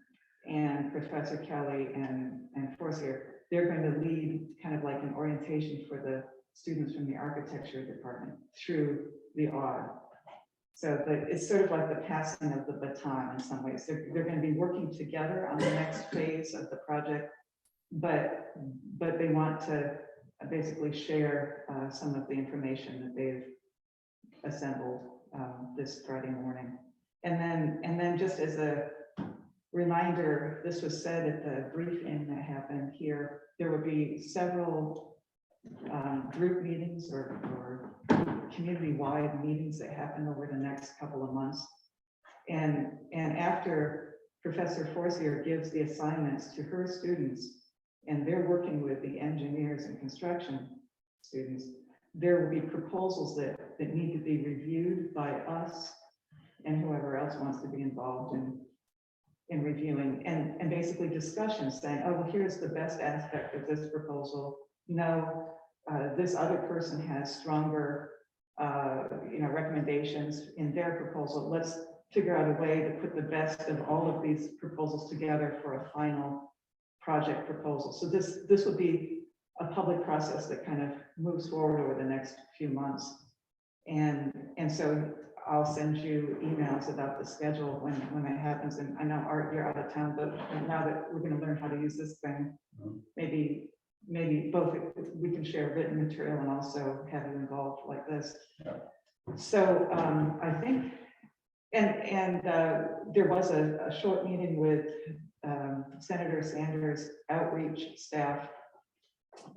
Speaker 3: and Professor Kelly and Forcier, they're going to lead kind of like an orientation for the students from the architecture department through the Aud. So it's sort of like the passing of the baton in some ways. They're going to be working together on the next phase of the project, but they want to basically share some of the information that they've assembled this Friday morning. And then just as a reminder, this was said at the briefing that happened here, there will be several group meetings or community-wide meetings that happen over the next couple of months. And after Professor Forcier gives the assignments to her students, and they're working with the engineers and construction students, there will be proposals that need to be reviewed by us and whoever else wants to be involved in reviewing, and basically discussions saying, oh, well, here's the best aspect of this proposal. No, this other person has stronger recommendations in their proposal. Let's figure out a way to put the best of all of these proposals together for a final project proposal. So this will be a public process that kind of moves forward over the next few months. And so I'll send you emails about the schedule when it happens. And I know, Art, you're out of town, but now that we're going to learn how to use this thing, maybe both we can share written material and also have you involved like this.
Speaker 4: Yeah.
Speaker 3: So I think, and there was a short meeting with Senator Sanders' outreach staff,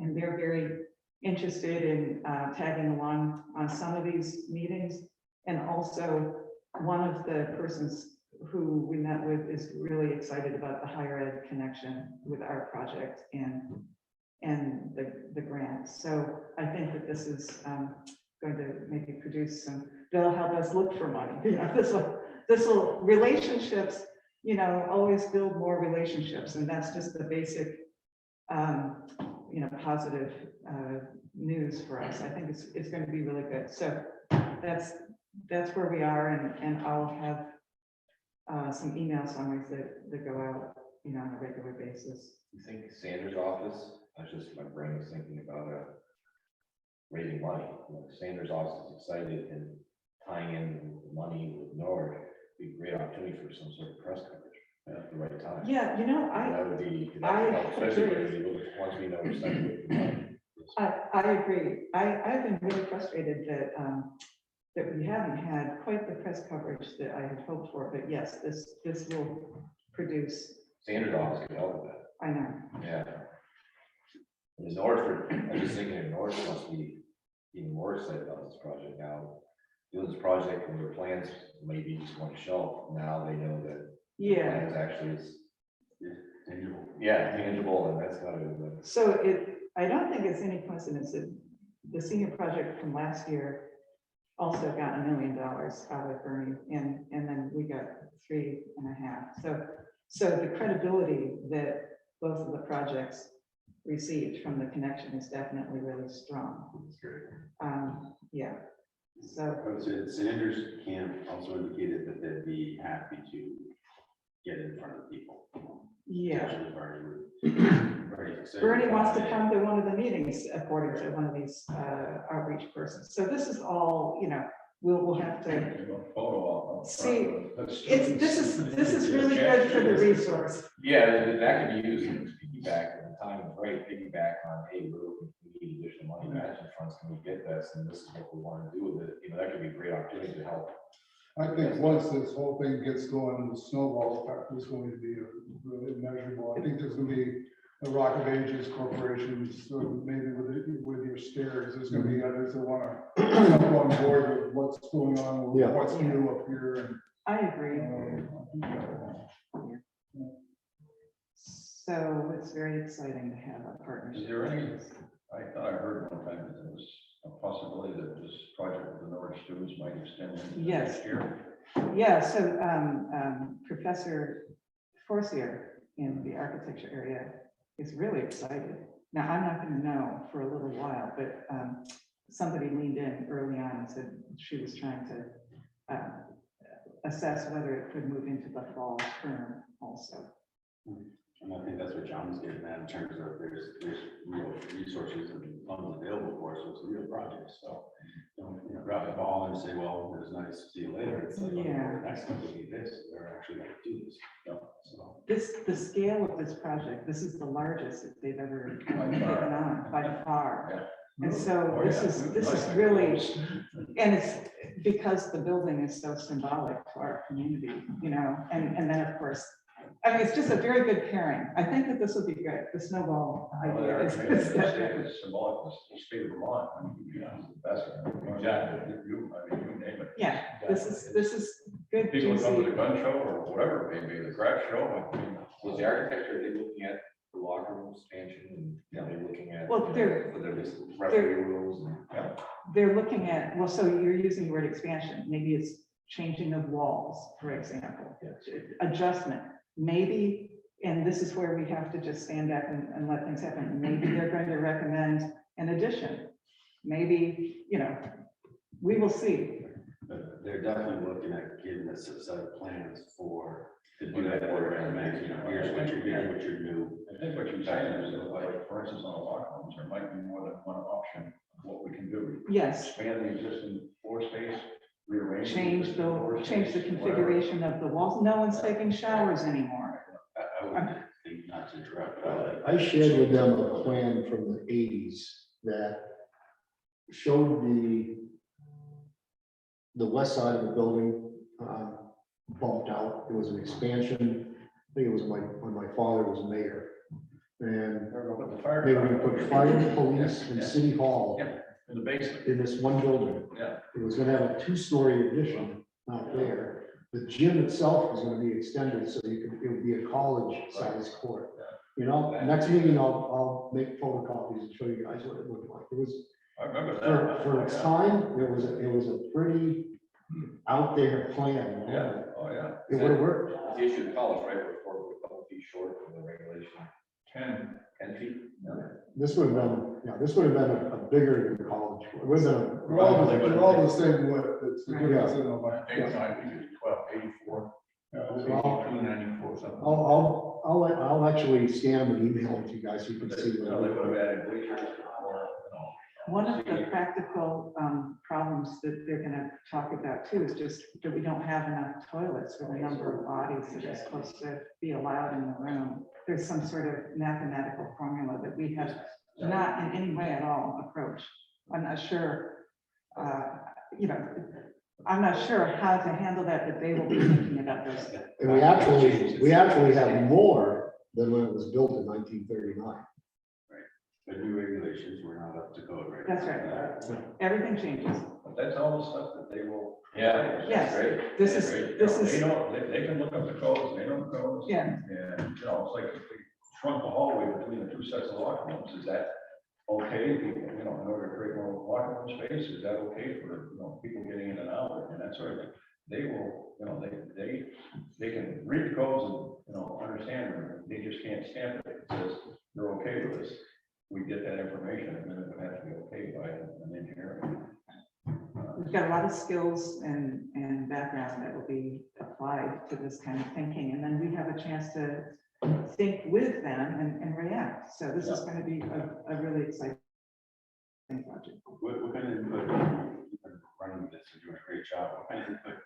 Speaker 3: and they're very interested in tagging along on some of these meetings. And also, one of the persons who we met with is really excited about the higher ed connection with our project and the grant. So I think that this is going to maybe produce some, they'll help us look for money. This will relationships, always build more relationships. And that's just the basic, positive news for us. I think it's going to be really good. So that's where we are. And I'll have some email summaries that go out, on a regular basis.
Speaker 9: You think Sanders' office, my brain was thinking about raising money. Sanders' office is excited, and tying in the money with Norwich would be a great opportunity for some sort of press coverage at the right time.
Speaker 3: Yeah,
Speaker 9: That would be, especially once we know we're spending the money.
Speaker 3: I agree. I've been really frustrated that we haven't had quite the press coverage that I had hoped for, but yes, this will produce.
Speaker 9: Sanders' office can help with that.
Speaker 3: I know.
Speaker 9: Yeah. In Norfolk, I'm just thinking in Norfolk must be even more excited about this project now. Doing this project and their plans maybe just on the shelf. Now they know that the
Speaker 3: Yeah.
Speaker 9: plans actually is
Speaker 1: Tangible.
Speaker 9: tangible, and that's not even.
Speaker 3: So I don't think it's any coincidence that the senior project from last year also got $1 million out of Bernie, and then we got 3.5. So the credibility that both of the projects received from the connection is definitely really strong.
Speaker 1: That's great.
Speaker 3: Yeah, so,
Speaker 1: I would say that Sanders camp also indicated that they'd be happy to get in front of people.
Speaker 3: yeah.
Speaker 1: Actually, Bernie said
Speaker 3: Bernie wants to
Speaker 1: Friday.
Speaker 3: come to one of the meetings according to one of these outreach persons. So this is all, we'll have to,
Speaker 4: Photo of.
Speaker 3: See, this is really good for the resource.
Speaker 9: Yeah, that could be used as piggyback at the time of right, piggyback on, hey, we need additional money, matching funds, can we get this, and this is what we want to do with it, that could be a great opportunity to help.
Speaker 7: I think once this whole thing gets going, the snowball effect is going to be really immeasurable. I think there's gonna be the Rock of Ages corporations, so maybe with your stairs, there's gonna be others that wanna jump on board with what's going on, with
Speaker 2: Yeah.
Speaker 7: what's new up here.
Speaker 3: I agree.
Speaker 7: And,
Speaker 3: So it's very exciting to have a
Speaker 4: Is
Speaker 3: partnership.
Speaker 4: there any, I thought I heard one time that there was a possibility that this project with the Norwich students might extend into
Speaker 3: Yes.
Speaker 4: next year.
Speaker 3: Yeah, so Professor Forcier in the architecture area is really excited. Now, I'm not going to know for a little while, but somebody leaned in early on and said she was trying to assess whether it could move into the fall term also.
Speaker 1: And I think that's what John's getting at in terms of there's real resources and funds available for us, so it's a real project, so. Don't, drop the ball and say, well, it was nice to see you later. It's like,
Speaker 3: Yeah.
Speaker 1: the next company did this, they're actually gonna do this, so.
Speaker 3: The scale of this project, this is the largest that they've ever
Speaker 4: By
Speaker 3: taken
Speaker 4: far.
Speaker 3: on by far.
Speaker 4: Yeah.
Speaker 3: And so
Speaker 4: Oh,
Speaker 3: this
Speaker 4: yeah.
Speaker 3: is really, and it's because the building is so symbolic to our community, and then of course, I mean, it's just a very good pairing. I think that this would be good. The snowball idea is definitely.
Speaker 4: It's symbolic of the state of Vermont. I mean, it's the best. Exactly. You name it.
Speaker 3: Yeah, this is good.
Speaker 4: People come to
Speaker 3: juicy-
Speaker 4: the gun show or whatever, maybe the craft show. I mean,
Speaker 9: Was the architecture, are they looking at the locker room expansion, and they're looking at?
Speaker 3: Well, they're-
Speaker 9: For their referee rules and.
Speaker 3: They're looking at, well, so you're using the word expansion. Maybe it's changing of walls, for example. Adjustment, maybe, and this is where we have to just stand up and let things happen. Maybe they're going to recommend an addition. Maybe, we will see.
Speaker 1: But they're definitely looking at giving us a set of plans to do that for here's what you're getting, what you're new.
Speaker 4: I think what you're saying is that, like, for instance, on the locker rooms, there might be more than one option of what we can do.
Speaker 3: Yes,
Speaker 4: Expand the existing floor space, rearrange.
Speaker 3: change the configuration of the walls. No one's taking showers anymore.
Speaker 1: I would think not to interrupt, but
Speaker 2: I shared with them a plan from the 80s that showed the west side of the building bumped out. It was an expansion. I think it was when my father was mayor. And
Speaker 4: They're gonna put the fire.
Speaker 2: they were gonna put fire, police, and
Speaker 4: Yeah.
Speaker 2: city hall
Speaker 4: Yeah, in the basement,
Speaker 2: in this one building.
Speaker 4: yeah.
Speaker 2: It was gonna have a two-story addition out there. The gym itself was gonna be extended, so it would be a college-sized court. Next meeting, I'll make photocopies and show you guys what it looked like. It was,
Speaker 4: I remember that.
Speaker 2: for its time, it was a pretty out there plan.
Speaker 4: Yeah, oh, yeah.
Speaker 2: It would have worked.
Speaker 9: The issue of college, right, we're a couple feet short from the regulation,
Speaker 4: 10.
Speaker 9: 10 feet.
Speaker 2: This would have been a bigger than college. It would have been.
Speaker 7: We're all the same width. It's the difference in the
Speaker 4: I think it's 1284.
Speaker 2: Well,
Speaker 8: 294 something.
Speaker 2: I'll actually scan them and email it to you guys so you can see.
Speaker 4: They would have added bleachers or,
Speaker 3: One of the practical problems that they're gonna talk about too is just that we don't have enough toilets for the number of bodies that are supposed to be allowed in the room. There's some sort of mathematical formula that we have not in any way at all approached. I'm not sure, I'm not sure how to handle that, but they will be thinking about this.
Speaker 2: And we actually have more than when it was built in 1939.
Speaker 1: the new regulations, we're not up to code right
Speaker 3: That's
Speaker 1: now.
Speaker 3: right. Everything changes.
Speaker 4: but that's all the stuff that they will.
Speaker 9: Yeah.
Speaker 3: Yes.
Speaker 9: Great.
Speaker 3: This is,
Speaker 4: They
Speaker 3: this is,
Speaker 4: they can look up the codes, they know the codes.
Speaker 3: yeah,
Speaker 4: And, it's like if we shrunk the hallway between the two sets of locker rooms, is that okay? People, in order to create more locker room space, is that okay for, people getting in and out and that sort of thing? They will, they can read the codes and, understand them. They just can't stamp it. It says they're okay with this. we get that information, and then it would have to be okay by an engineer.
Speaker 3: We've got a lot of skills and background that will be applied to this kind of thinking, and then we have a chance to think with them and react. So this is going to be a really exciting project.
Speaker 1: What kind of input, you've been running this, you're doing a great job. What kind of input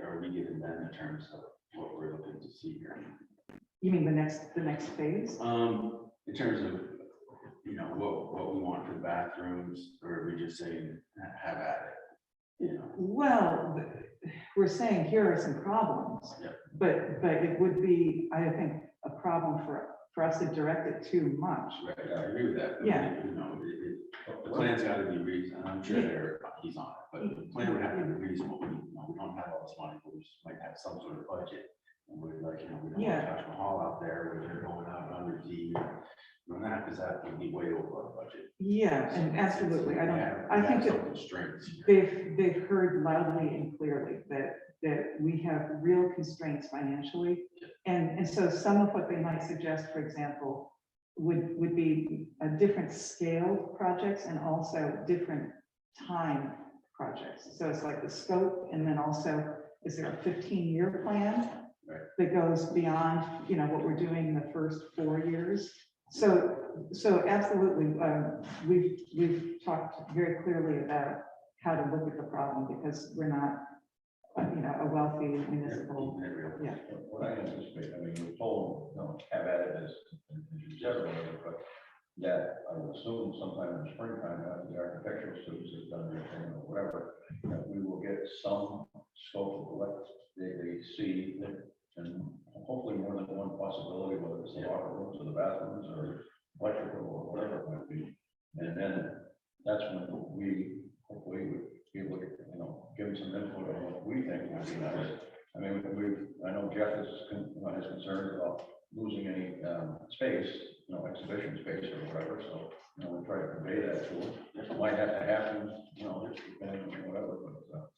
Speaker 1: are we giving them in terms of what we're looking to see here?
Speaker 3: You mean the next phase?
Speaker 1: In terms of, you know, what we want for the bathrooms, or are we just saying, have at it? You know,
Speaker 3: Well, we're saying here are some problems,
Speaker 1: Yeah.
Speaker 3: but it would be, I think, a problem for us to direct it too much.
Speaker 1: right, I agree with that. But,
Speaker 3: Yeah.
Speaker 1: You know, the plan's gotta be reasonable, I'm sure he's on it, but the plan would have to be reasonable. We don't have all this money, but we just might have some sort of budget. And we're like, you know, we don't want
Speaker 3: Yeah.
Speaker 1: Taj Mahal out there where they're going out under the, because that would be way over our budget.
Speaker 3: Yeah, and absolutely. I think
Speaker 1: some
Speaker 3: that
Speaker 1: constraints here.
Speaker 3: they've heard loudly and clearly that we have real constraints financially. And so some of what they might suggest, for example, would be a different scale projects and also different time projects. So it's like the scope, and then also, is there a 15-year plan
Speaker 1: Right.
Speaker 3: that goes beyond, you know, what we're doing in the first 4 years? So absolutely, we've talked very clearly about how to look at the problem, because we're not, you know, a wealthy municipal. Yeah.
Speaker 4: What I anticipate, I mean, we're told, you know, have at it as general, but that I would assume sometime in the springtime, after the architectural students have done their thing or whatever, that we will get some scope of what they see, and hopefully more than one possibility, whether it's the locker rooms or the bathrooms or electrical or whatever it might be. And then that's when we hopefully would be able to, you know, give them some input on what we think would be nice. I mean, I know Jeff is, has concerns about losing any space, you know, exhibition space or whatever, so, you know, we try to convey that to them. It might have to happen, you know, just depending on whatever, but,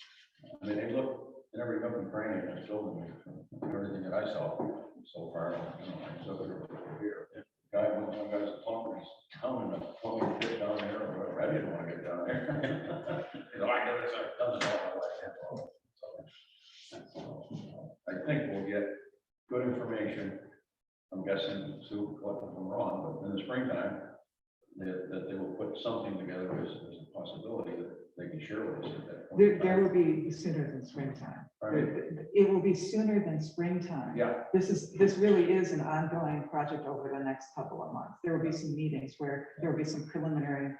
Speaker 4: I mean, they look in every nook and cranny in that building, from everything that I saw so far, you know, I took it over here. Guy, one guy's a plumber, he's counting the plumbing pit down there, or whatever, I didn't want to get down there. You know, I noticed I've done it all my life. So, I think we'll get good information. I'm guessing, Sue, correct me if I'm wrong, but in the springtime, that they will put something together as a possibility that they can share with us at that point. in
Speaker 3: There
Speaker 4: time.
Speaker 3: will be sooner than springtime.
Speaker 4: Pardon?
Speaker 3: It will be sooner than springtime.
Speaker 4: Yeah,
Speaker 3: This really is an ongoing project over the next couple of months. There will be some meetings where there will be some preliminary,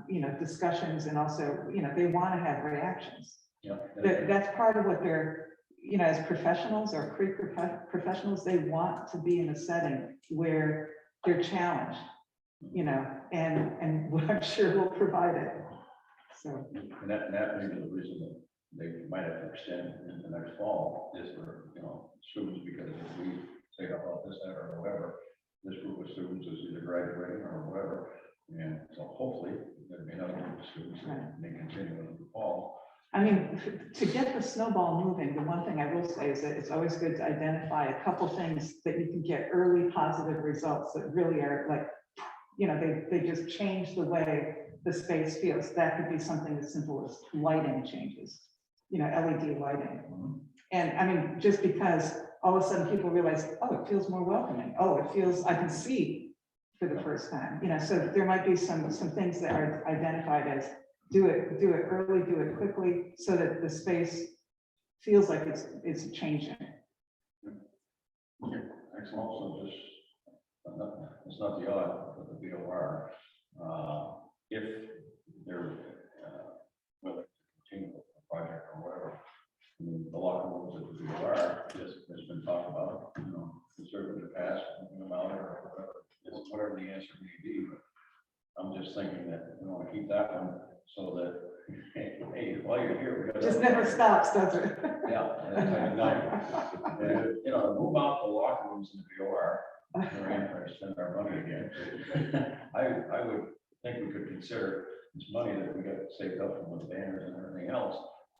Speaker 3: you know, discussions, and also, you know, they want to have reactions.
Speaker 4: yeah.
Speaker 3: That's part of what they're, you know, as professionals or pre-professionals, they want to be in a setting where they're challenged, you know, and I'm sure we'll provide it. So,
Speaker 4: And that may be the reason that they might have to extend into next fall, is for, you know, students, because if we say about this, that, or whatever, this group of students is either graduating or whatever, and so hopefully there'll be another group of students that may continue in the fall.
Speaker 3: I mean, to get the snowball moving, the one thing I will say is that it's always good to identify a couple things that you can get early positive results that really are like, you know, they just change the way the space feels. That could be something as simple as lighting changes, you know, LED lighting. And I mean, just because all of a sudden people realize, oh, it feels more welcoming. Oh, it feels, I can see for the first time, you know, so there might be some things that are identified as do it early, do it quickly, so that the space feels like it's changing.
Speaker 4: Excellent. Also, just, it's not the odd, but the BOR, if they're, whether continue a project or whatever, I mean, the locker rooms at the BOR, has been talked about, you know, certainly the past, about it or whatever the answer may be, but I'm just thinking that we want to keep that one so that, hey, while you're here, we got.
Speaker 3: Just never stops, does it?
Speaker 4: Yeah, and that's nice. And, you know, move out the locker rooms in the BOR, we're in to spend our money again. I would think we could consider this money that we got saved up from the banners and everything else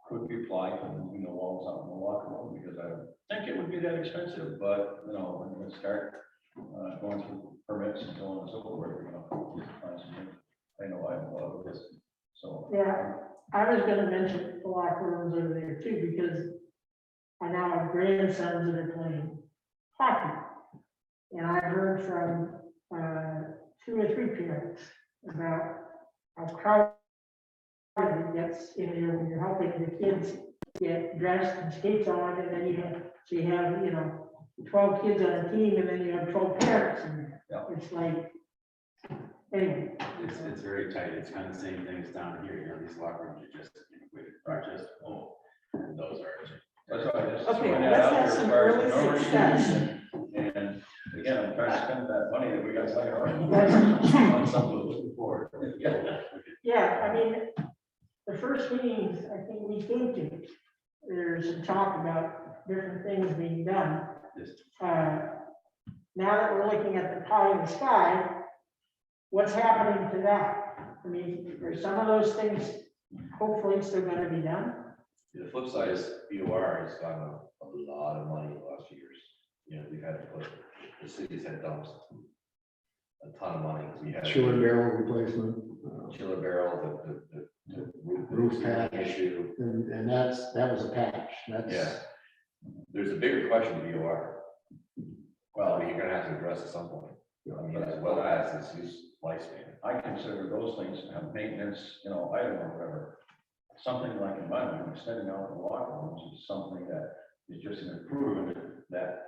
Speaker 4: could be applied to moving the walls out in the locker room, because I don't think it would be that expensive, but, you know, when we start going through permits and so on and so forth, you know. I know I have a lot of this, so.
Speaker 11: Yeah, I was gonna mention the locker rooms over there too, because I now have grandsons that are playing hockey. And I heard from 2 or 3 parents about how crowded it gets in there when you're helping the kids get dressed and skates on, and then you have, you know, 12 kids on a team, and then you have 12 parents in there.
Speaker 4: Yeah.
Speaker 11: It's like, anyway.
Speaker 1: It's very tight. It's kind of the same things down here, you know, these locker rooms are just, are just full. And those are.
Speaker 4: That's why I just.
Speaker 3: Okay,
Speaker 4: throwing that
Speaker 3: let's
Speaker 4: out
Speaker 3: have
Speaker 4: there
Speaker 3: some
Speaker 4: as far as
Speaker 3: early
Speaker 4: the numbers
Speaker 3: success.
Speaker 4: And again, I'm trying to spend that money that we got laying around on something to look forward.
Speaker 11: Yeah, I mean, the first meetings, I think we came to, there's some talk about different things being done. Now that we're looking at the pie in the sky, what's happening to that? I mean, are some of those things hopefully still gonna be done?
Speaker 9: The flip side is BOR has gotten a lot of money in the last few years. You know, we've had to put, the city's had dumps a ton of money. We had
Speaker 2: Chiller barrel replacement,
Speaker 9: chiller barrel, the
Speaker 2: roof patch,
Speaker 9: issue.
Speaker 2: and that was a patch. That's.
Speaker 9: Yeah. There's a bigger question to BOR. Well, you're gonna have to address at some point. I mean, as well as its use lifespan.
Speaker 4: I consider those things to have maintenance, you know, item or whatever. Something like in my mind, extending out the locker rooms is something that is just an improvement that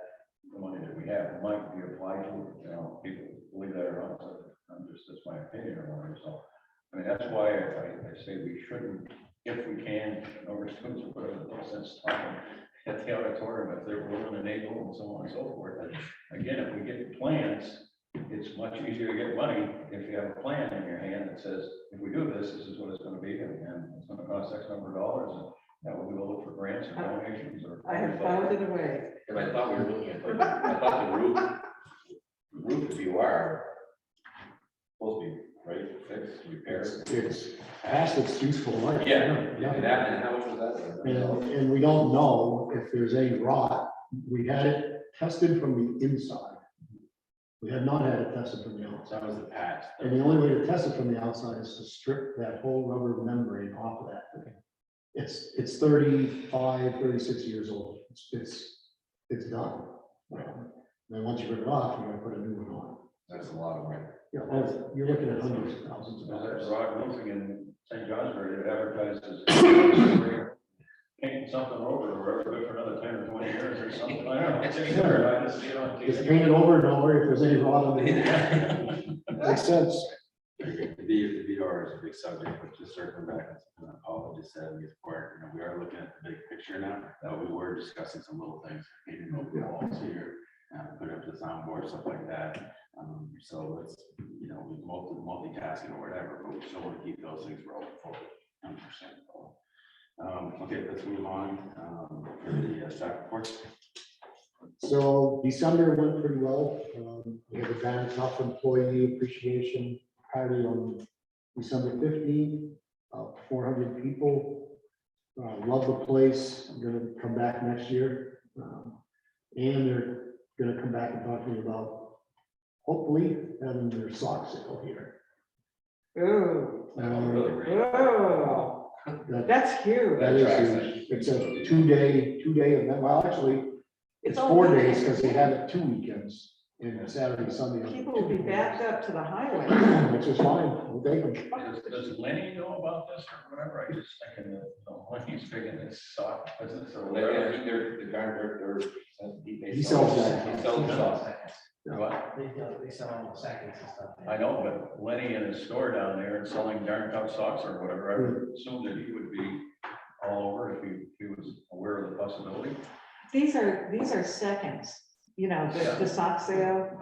Speaker 4: the money that we have might be applied to, you know, people believe that or not. So that's my opinion or whatever. So, I mean, that's why I say we shouldn't, if we can, over students or whatever, no sense talking at the auditorium if they're willing and able and so on and so forth. And again, if we get the plans, it's much easier to get money if you have a plan in your hand that says, if we do this, this is what it's gonna be, and it's gonna cost X number of dollars, and that will go look for grants or donations or.
Speaker 3: I have filed it away.
Speaker 9: And I thought we were looking at, I thought the roof of BOR supposed to be, right, fixed, repaired.
Speaker 2: It's past its useful life.
Speaker 9: Yeah, and how much was that?
Speaker 2: And we don't know if there's any rot. We had it tested from the inside. We have not had it tested from the outside.
Speaker 1: That was the patch.
Speaker 2: And the only way to test it from the outside is to strip that whole rubber membrane off of that thing. It's 35, 36 years old. It's done. Then once you rip it off, you're gonna put a new one on.
Speaker 9: That's a lot of money.
Speaker 2: Yeah, well, you're looking at hundreds of thousands of dollars.
Speaker 4: There's Rod Roofing in St. Johnsbury that advertises painting something over or whatever, good for another 10 or 20 years or something. I don't know. It's any good. I just see it on
Speaker 2: Just
Speaker 4: TV.
Speaker 2: paint it over and over if there's any rot on it. Makes sense.
Speaker 1: The VR is a big subject, but just circling back, as Paul just said, we are looking at the big picture now. We were discussing some little things, painting over the walls here, put up the soundboard, stuff like that. So it's, you know, we multitasking or whatever, but we still want to keep those things rolling forward. 100%. Okay, let's move on for the staff reports.
Speaker 2: So December went pretty well. We had a Bank Tough Employee Appreciation Party on December 15th. 400 people. Love the place. I'm gonna come back next year. And they're gonna come back and talk to me about hopefully having their sock sale here.
Speaker 3: Ooh,
Speaker 9: Really great.
Speaker 3: oh, that's huge.
Speaker 2: That is huge. It's a two-day event. Well, actually, it's
Speaker 3: all
Speaker 2: 4 days
Speaker 3: weekend.
Speaker 2: because they have it 2 weekends, and Saturday, Sunday.
Speaker 3: People will be backed up to the highway.
Speaker 2: Which is fine. We'll take them.
Speaker 4: Does Lenny know about this or whatever? I just thinking that Lenny's big in this sock business or
Speaker 9: Well,
Speaker 4: whatever.
Speaker 2: He sells that.
Speaker 9: He sells sauce.
Speaker 4: What?
Speaker 6: They sell all the seconds and stuff.
Speaker 4: I know, but Lenny in his store down there and selling darn tough socks or whatever, I would assume that he would be all over if he was aware of the possibility.
Speaker 3: These are seconds, you know, the sock sale.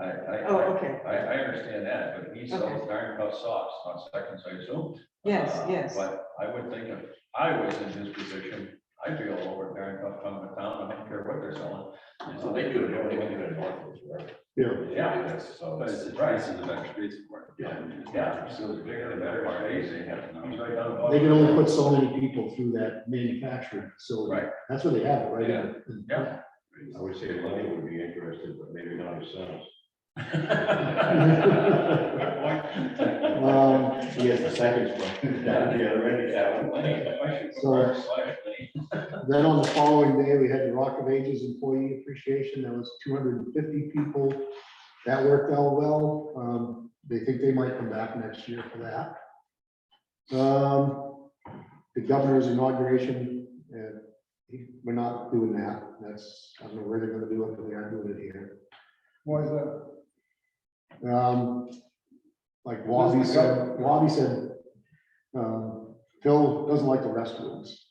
Speaker 3: Oh, okay.
Speaker 4: I understand that, but he sells
Speaker 3: Okay.
Speaker 4: darn tough socks on seconds, I assume.
Speaker 3: Yes, yes.
Speaker 4: But I would think if I was in his position, I'd be all over darn tough coming to town, I don't care what they're selling.
Speaker 9: So they do it, they do it in Northwoods, right?
Speaker 2: Yeah.
Speaker 4: Yeah.
Speaker 9: So
Speaker 1: But it's the price of the better streets for it.
Speaker 4: Yeah, so the bigger the better space, they have, he's right down the bottom.
Speaker 2: They can only put so many people through that manufacturing facility.
Speaker 4: Right.
Speaker 2: That's where they have it, right?
Speaker 4: Yeah.
Speaker 9: I would say Lenny would be interested, but maybe not himself. He has the seconds.
Speaker 2: Then on the following day, we had the Rock of Ages Employee Appreciation. There was 250 people. That worked out well. They think they might come back next year for that. The governor's inauguration, we're not doing that. That's, I don't know where they're gonna do it, but they are doing it here.
Speaker 7: Why is that?
Speaker 2: Like Wabi said, Phil doesn't like the restrooms.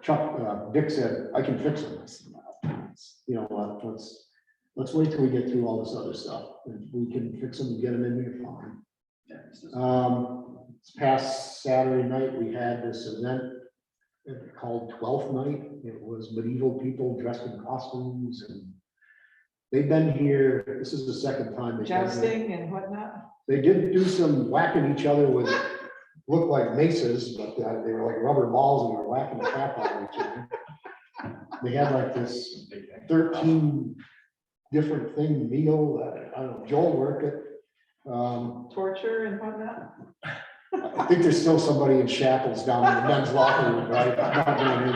Speaker 2: Chuck, Dick said, I can fix them. I said, "Well, you know what, let's wait till we get through all this other stuff. If we can fix them and get them in there, fine. This past Saturday night, we had this event called 12th Night. It was medieval people dressed in costumes, and they've been here. This is the second time. they've been here.
Speaker 3: Jousting and whatnot.
Speaker 2: They did do some whacking each other with, looked like maces, but they were like rubber balls and were whacking the crap out of each other. They had like this 13 different thing meal. I don't know, Joel worked it.
Speaker 3: Torture and whatnot.
Speaker 2: I think there's still somebody in shackles down in the men's locker room, right? Not going in.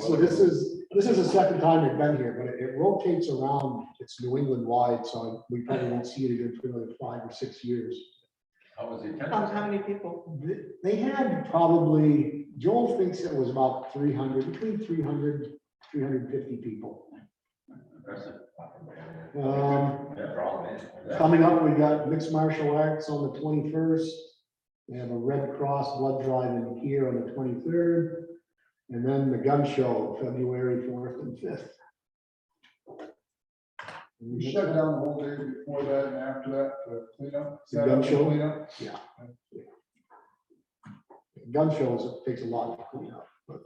Speaker 2: So this is the second time they've been here, but it rotates around. It's New England wide, so we probably won't see it again for another 5 or 6 years.
Speaker 4: How was the
Speaker 3: How
Speaker 4: attendance?
Speaker 3: many people?
Speaker 2: They had probably, Joel thinks it was about 300, between 300, 350 people.
Speaker 4: Impressive.
Speaker 2: Coming up, we got mixed martial arts on the 21st. We have a Red Cross blood drive in here on the 23rd. And then the gun show, February 4th and 5th.
Speaker 7: You shut down the whole day before that and after that to clean up?
Speaker 2: The gun show?
Speaker 7: Clean up?
Speaker 2: Yeah. Gun shows, it takes a lot to clean up, but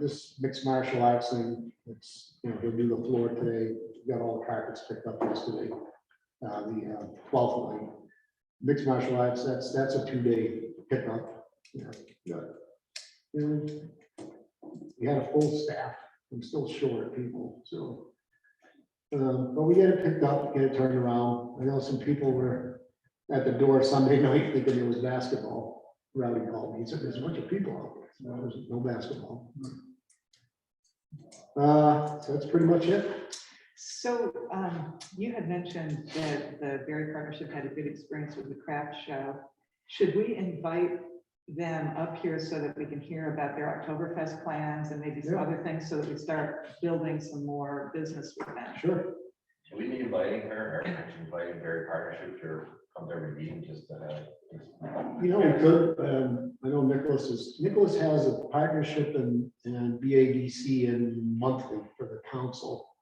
Speaker 2: this mixed martial arts thing, it's, you know, he'll do the floor today. Got all the carpets picked up yesterday. The 12th night. Mixed martial arts, that's a 2-day pickup. Yeah. We had a full staff. I'm still short people, so. But we get it picked up, get it turned around. I know some people were at the door Sunday night thinking it was basketball. Rowdy called me, he said, there's a bunch of people out there. No, there's no basketball. So that's pretty much it.
Speaker 3: So you had mentioned that the Berry Partnership had a good experience with the craft show. Should we invite them up here so that we can hear about their Oktoberfest plans and maybe some other things so that we start building some more business with them?
Speaker 2: Sure.
Speaker 9: Should we be inviting her, or actually inviting Berry Partnership to come to every meeting just to have?
Speaker 2: You know, we could, I know Nicholas has a partnership and BADC and monthly for the council.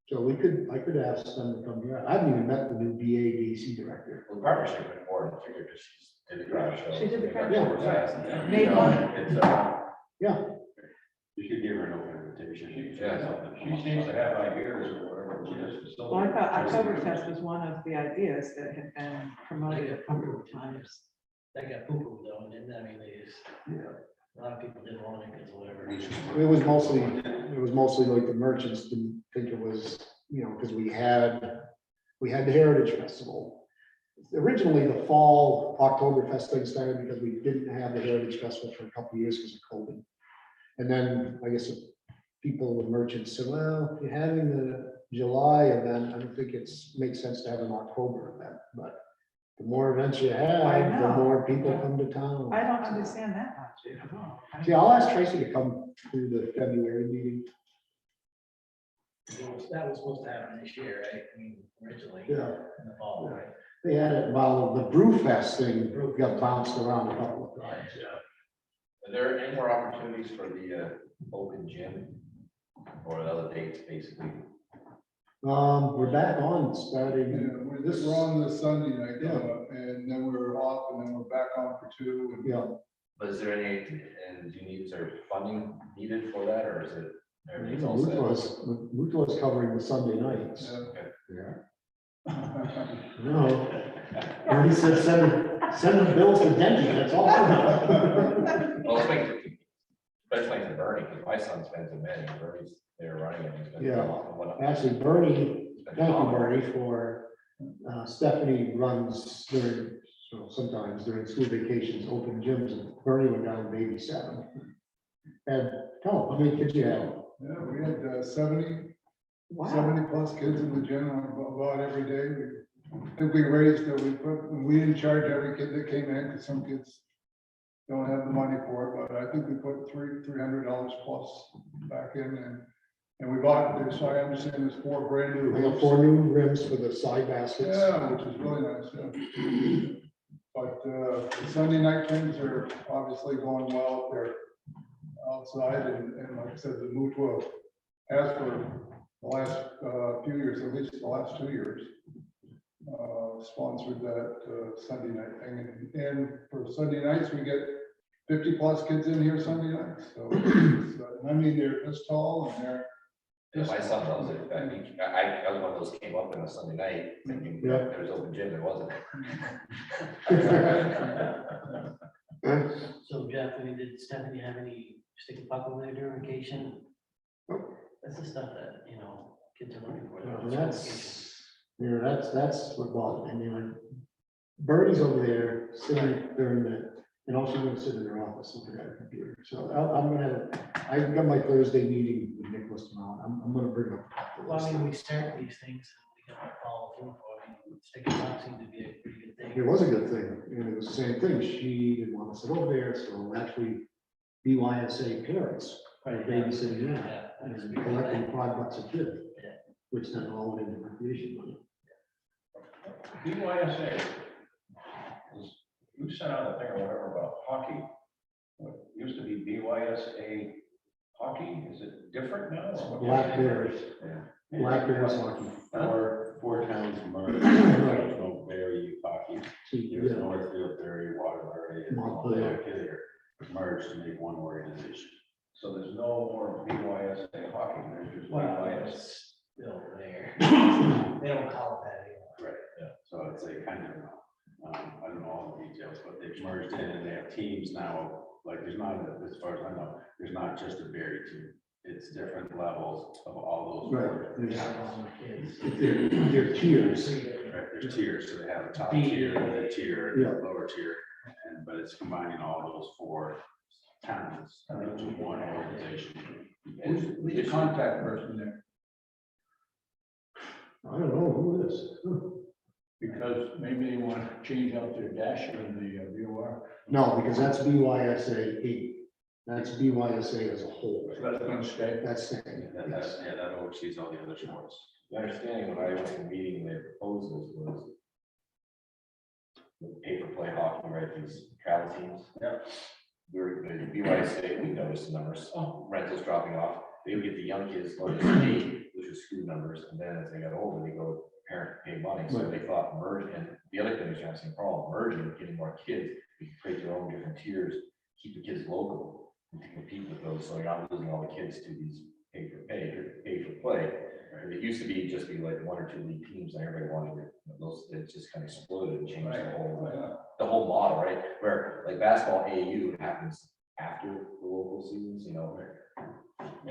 Speaker 2: So I could ask them to come here. I haven't even met the new BADC director.
Speaker 9: The partnership went more in figure because she did the craft show.
Speaker 3: She did the craft
Speaker 2: show.
Speaker 3: May one.
Speaker 2: Yeah.
Speaker 1: You should give her an open invitation.
Speaker 4: She seems to have ideas or whatever.
Speaker 3: Well, I thought Oktoberfest was one of the ideas that had been promoted a couple of times.
Speaker 6: That got poo-pooed though, didn't that? I mean, they just, a lot of people didn't want it because of whatever.
Speaker 2: It was mostly like the merchants didn't think it was, you know, because we had the Heritage Festival. Originally, the fall Oktoberfest thing started because we didn't have the Heritage Festival for a couple of years because of COVID. And then I guess people with merchants said, well, if you're having the July event, I don't think makes sense to have an October event, but the more events you have, the more people come to town.
Speaker 3: I don't understand that much at all.
Speaker 2: See, I'll ask Tracy to come to the February meeting.
Speaker 6: That was supposed to happen this year, right? I mean, originally.
Speaker 2: Yeah.
Speaker 6: In the fall, right?
Speaker 2: They had it, well, the Brewfest thing got bounced around a couple of times.
Speaker 9: Are there any more opportunities for the open gym or the other dates, basically?
Speaker 2: We're back on
Speaker 7: Yeah,
Speaker 2: starting
Speaker 7: we're on the Sunday night,
Speaker 2: Yeah.
Speaker 7: and then we're off, and then we're back on for 2. And
Speaker 2: Yeah.
Speaker 9: But is there any, and do you need, is there funding needed for that, or is it? Everything's all set?
Speaker 2: Mutla's covering the Sunday nights.
Speaker 7: Yeah.
Speaker 2: No, already said send the bills to Denny, that's all.
Speaker 9: Well, let's make it. But it's like Bernie, because my son spends a minute, Bernie's there running it. He's been
Speaker 2: Yeah.
Speaker 9: phenomenal.
Speaker 2: Actually, Bernie,
Speaker 9: He's been
Speaker 2: thank you,
Speaker 9: phenomenal.
Speaker 2: Bernie, for, Stephanie runs during, so sometimes during school vacations, open gyms, and Bernie went down to baby 7. And tell him, how many kids you have?
Speaker 7: Yeah, we had 70
Speaker 2: Wow.
Speaker 7: plus kids in the gym about every day. I think we raised, we didn't charge every kid that came in, because some kids don't have the money for it, but I think we put $300 plus back in, and we bought, so I understand there's 4 brand new.
Speaker 2: We got
Speaker 7: hoops.
Speaker 2: 4 new rims for the side baskets.
Speaker 7: Yeah, which is really nice, yeah. But the Sunday night things are obviously going well up there outside, and like I said, the Mutua has for the last few years, at least the last 2 years, sponsored that Sunday night thing, and for Sunday nights, we get 50 plus kids in here Sunday nights, so, and I mean, they're this tall and they're.
Speaker 9: Yeah, my son loves it. I mean, I was one of those came up on a Sunday night thinking
Speaker 2: Yeah.
Speaker 9: there was open gym, there wasn't.
Speaker 6: So Jeff, did Stephanie have any sticky puck over there during vacation? That's the stuff that, kids are looking for.
Speaker 2: And that's what bothered me. I mean, Bernie's over there sitting during and also gonna sit in their office looking at a computer. So I'm gonna, I've got my Thursday meeting with Nicholas tomorrow. I'm gonna bring up.
Speaker 6: Well, I mean, we start these things, and we got to follow through for, sticky puck seemed to be a pretty good thing.
Speaker 2: It was a good thing, and it was the same thing. She didn't want to sit over there, so actually BYSA parents are babysitting now and collecting $5 a kid,
Speaker 6: Yeah.
Speaker 2: which then all went into recreation money.
Speaker 4: BYSA, you sent out a thing or whatever about hockey. What used to be BYSA hockey, is it different now? or what?
Speaker 2: Black Bears,
Speaker 1: Yeah.
Speaker 2: Black Bears hockey.
Speaker 1: 4 towns merged, there's no Barry hockey, there's
Speaker 2: Yeah.
Speaker 1: Northfield, Barry, Waterbury, and
Speaker 2: Montpelier.
Speaker 1: Montpelier merged to make one organization.
Speaker 4: So there's no more BYSA hockey, there's just
Speaker 6: Well,
Speaker 4: BYSA.
Speaker 6: it's still there. They don't call it that anymore.
Speaker 1: Right, yeah, so it's a kind of, I don't know all the details, but they've merged in and they have teams now, like there's not, as far as I know, there's not just a Barry team. It's different levels of all those.
Speaker 2: Right.
Speaker 1: boards.
Speaker 6: Kids.
Speaker 2: They're tiers.
Speaker 1: Right, there's tiers, so they have a top tier, a tier, and a lower tier, and, but it's combining all those 4 towns into one organization.
Speaker 8: Who's the contact person there?
Speaker 2: I don't know who it is.
Speaker 8: Because maybe they want to change out their dash in the VOR.
Speaker 2: No, because that's BYSA 8. That's BYSA as a whole.
Speaker 8: So that's going to stay.
Speaker 2: That's staying.
Speaker 1: That oversees all the other sports.
Speaker 9: The understanding when I went to the meeting, they proposed this was the pay-for-play hockey, right, these travel teams.
Speaker 1: Yeah.
Speaker 9: We're, the BYSA, we noticed the numbers, rentals dropping off, they would get the young kids going to state, which is school numbers, and then as they got older, they go parent pay money, so they thought merge, and the other thing is, you have the same problem, merging, getting more kids, you can create your own different tiers, keep the kids local, and to compete with those, so you're not losing all the kids to these pay for play. Right? It used to be just be like 1 or 2 league teams, and everybody wanted it, those, it just kind of exploded and changed the whole model, right? Where like basketball AAU happens after the local seasons,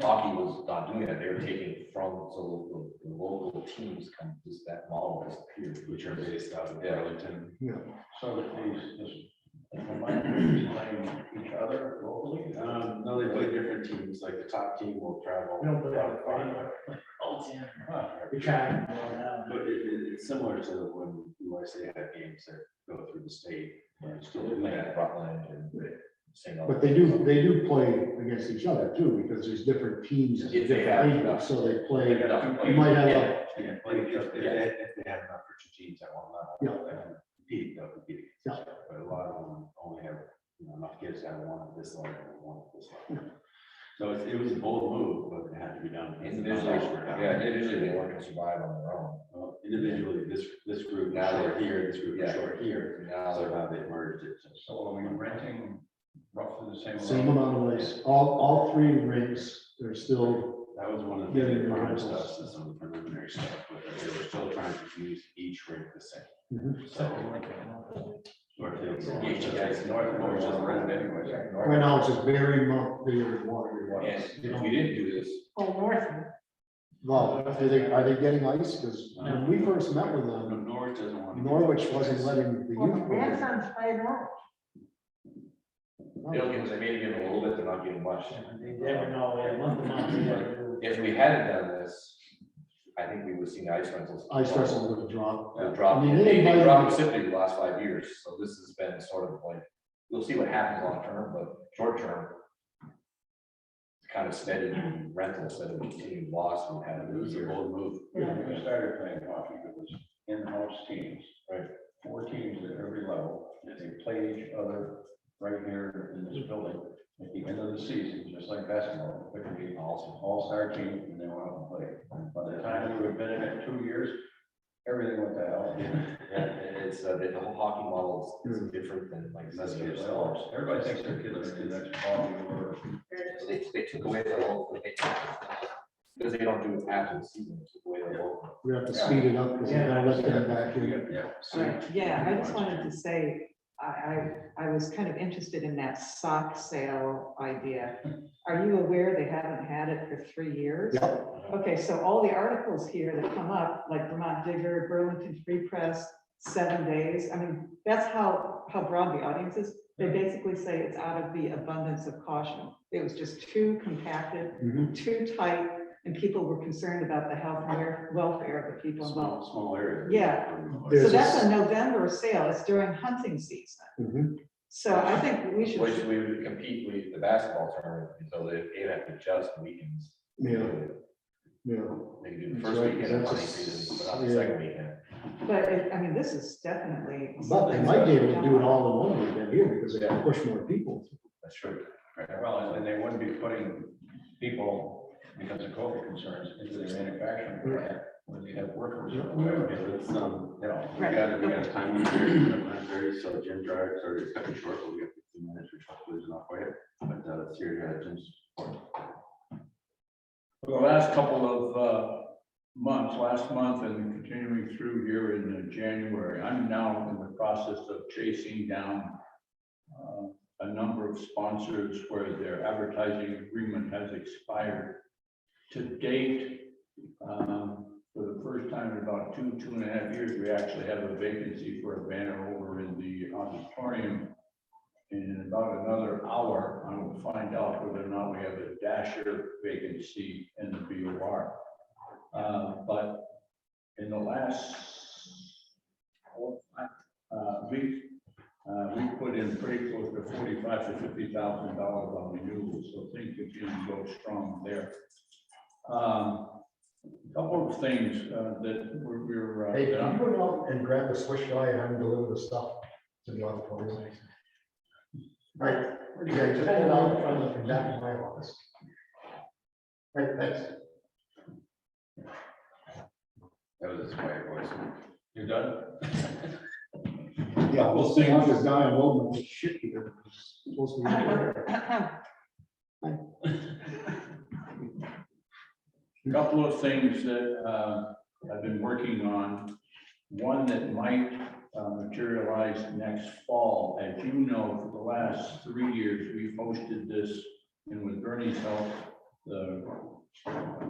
Speaker 9: hockey was not doing that, they were taking from, so the local teams come, just that model disappeared.
Speaker 1: Which are based out of Arlington.
Speaker 2: Yeah.
Speaker 4: So that these playing each other locally?
Speaker 1: No, they play different teams, like the top team will travel.
Speaker 6: We don't put
Speaker 1: about
Speaker 6: that
Speaker 1: far.
Speaker 6: anymore. Oh, yeah.
Speaker 4: Huh.
Speaker 6: We try. But
Speaker 1: But it's similar to when USA had games that go through the state. and
Speaker 9: Still
Speaker 1: still do
Speaker 9: playing
Speaker 1: that.
Speaker 9: at Rutland and St.
Speaker 2: But they do play against each other too, because there's different teams, and
Speaker 9: If they
Speaker 2: different
Speaker 9: have
Speaker 2: leagues, so they play.
Speaker 9: They got
Speaker 2: You might have a,
Speaker 1: Yeah, like if they have enough for 2 teams at one level.
Speaker 2: Yeah.
Speaker 1: they can compete, they'll compete against each other. But a lot of them only have, enough kids to have one at this level and one at this level. So it was a bold move, but it had to be done.
Speaker 9: individually, individually they weren't gonna survive on their own.
Speaker 1: Well, individually, this group
Speaker 9: Now
Speaker 1: now
Speaker 9: they're-
Speaker 1: short here, this group is
Speaker 9: Yeah.
Speaker 1: short here.
Speaker 9: Now
Speaker 1: So
Speaker 9: they're
Speaker 1: now they merged it.
Speaker 4: So are we renting roughly the same?
Speaker 2: same amount of ice, all 3 rings, they're still,
Speaker 1: That was one of
Speaker 2: Yeah,
Speaker 1: the
Speaker 2: yeah,
Speaker 1: prime
Speaker 2: yeah.
Speaker 1: stuff, and some of the preliminary stuff, but they were still trying to use each rink the same.
Speaker 2: Mhm.
Speaker 1: So, or if they
Speaker 4: It's north doesn't rent it anyway.
Speaker 2: Right now, it's just Berry, Mount, Berry, Water.
Speaker 9: And if we didn't do this,
Speaker 11: Oh, north.
Speaker 2: Well, are they getting ice? Because when we first met with them,
Speaker 1: Norwich doesn't want.
Speaker 2: Norwich wasn't letting the
Speaker 11: Well,
Speaker 2: youth.
Speaker 11: my
Speaker 2: go in.
Speaker 11: grandson's playing orange.
Speaker 9: they'll give us, they may give them a little bit, they're not giving much.
Speaker 6: They never know, yeah, month to month. they never-
Speaker 9: If we hadn't done this, I think we would have seen ice rentals.
Speaker 2: Ice wrestle would have dropped.
Speaker 9: Would drop,
Speaker 2: I mean,
Speaker 9: they
Speaker 2: they invited-
Speaker 9: dropped simply the last 5 years, so this has been sort of like, we'll see what happens long term, but short term. It's kind of steady rental instead of continued loss we had.
Speaker 1: It was a bold move.
Speaker 4: When we started playing hockey, it was in-house teams, right? 4 teams at every level, and they played each other right here in this building. At the end of the season, just like basketball, pick a all-star team, and they went out and played. And by the time we had been in it 2 years, everything went to hell.
Speaker 9: Yeah, and it's, the whole hockey model is different than like.
Speaker 4: Everybody thinks their kids are the next ball or.
Speaker 9: They took away the whole, because they don't do it after the season, they took away the whole.
Speaker 2: We have to speed it up because they're gonna let them back in.
Speaker 4: Yeah.
Speaker 3: All right, yeah, I just wanted to say, I was kind of interested in that sock sale idea. Are you aware they haven't had it for 3 years?
Speaker 2: Yep.
Speaker 3: Okay, so all the articles here that come up, like Vermont Digger, Burlington Free Press, 7 days, I mean, that's how broad the audience is. They basically say it's out of the abundance of caution. It was just too compacted,
Speaker 2: Mhm.
Speaker 3: too tight, and people were concerned about the health and welfare of the people involved.
Speaker 1: Small area.
Speaker 3: Yeah. So
Speaker 2: There's
Speaker 3: that's
Speaker 2: a-
Speaker 3: a November sale. It's during hunting season.
Speaker 2: Mhm.
Speaker 3: So I think we should.
Speaker 9: Which we would compete with the basketball tournament, so they have to adjust the weekends.
Speaker 2: Yeah, yeah.
Speaker 9: They can do the
Speaker 2: That's
Speaker 9: first
Speaker 2: right,
Speaker 9: weekend of
Speaker 2: that's a
Speaker 9: hunting season, but not the
Speaker 2: yeah.
Speaker 9: second weekend.
Speaker 3: But I mean, this is definitely.
Speaker 2: But they might be able to do it all in one weekend here because they can push more people.
Speaker 9: That's true.
Speaker 4: Right, well, and they wouldn't be putting people, because of COVID concerns, into their manufacturing plant when they have workers.
Speaker 2: Yeah.
Speaker 1: It's,
Speaker 4: You know,
Speaker 1: we got a time period, so Jim drives, or it's cutting short, but we have 15 minutes, which hopefully is enough for you. But let's hear Jim's.
Speaker 8: For the last couple of months, last month and continuing through here in January, I'm now in the process of chasing down a number of sponsors where their advertising agreement has expired. To date, for the first time in about 2.5 years, we actually have a vacancy for a banner over in the auditorium. In about another hour, I will find out whether or not we have a dasher vacancy in the BOR. But in the last 4 or 5 weeks, we put in pretty close to $45,000 to $50,000 on renewals, so things continue to go strong there. Couple of things that we're
Speaker 2: Hey,
Speaker 8: that
Speaker 2: can
Speaker 8: I'm-
Speaker 2: you go out and grab the Swiss guy and have him deliver the stuff to the auditorium? Right, yeah, just pull it out in front of the back of my office. Right, thanks.
Speaker 1: That was his quiet voice.
Speaker 4: You're done?
Speaker 2: Yeah, we'll see how this guy and Logan with shit here. It's supposed to be right
Speaker 8: A couple of things that I've been working on. One that might materialize next fall. As you know, for the last 3 years, we've hosted this, and with Bernie's help, the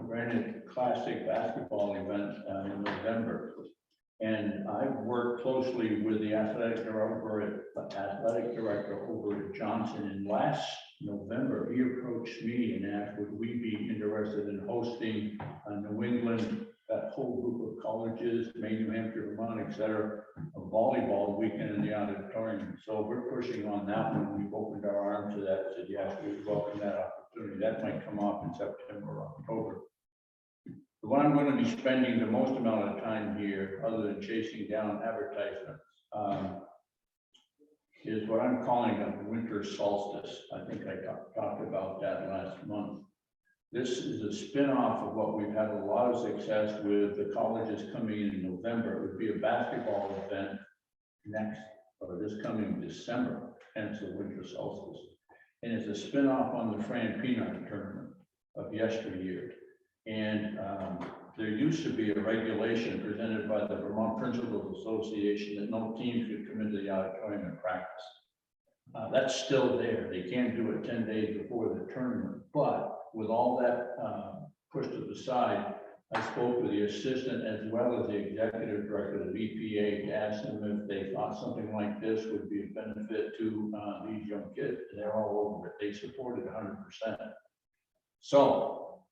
Speaker 8: Granite Classic basketball event in November. And I've worked closely with the athletic director over at Johnson. And last November, he approached me and asked, would we be interested in hosting New England, that whole group of colleges, Maine, New Hampshire, Vermont, et cetera, a volleyball weekend in the auditorium. So we're pushing on that one. We've opened our arms to that, said, yes, we welcome that opportunity. That might come off in September or October. The one I'm going to be spending the most amount of time here, other than chasing down advertisements, is what I'm calling a winter solstice. I think I talked about that last month. This is a spin-off of what we've had a lot of success with the colleges coming in November. It would be a basketball event this coming December, hence the winter solstice. And it's a spin-off on the Fran Peanut tournament of yesteryear. And there used to be a regulation presented by the Vermont Principals Association that no teams could come into the auditorium and practice. That's still there. They can't do it 10 days before the tournament, but with all that pushed to the side, I spoke with the assistant as well as the executive director of the EPA to ask them if they thought something like this would be a benefit to these young kids. And they're all over it. They supported 100%. So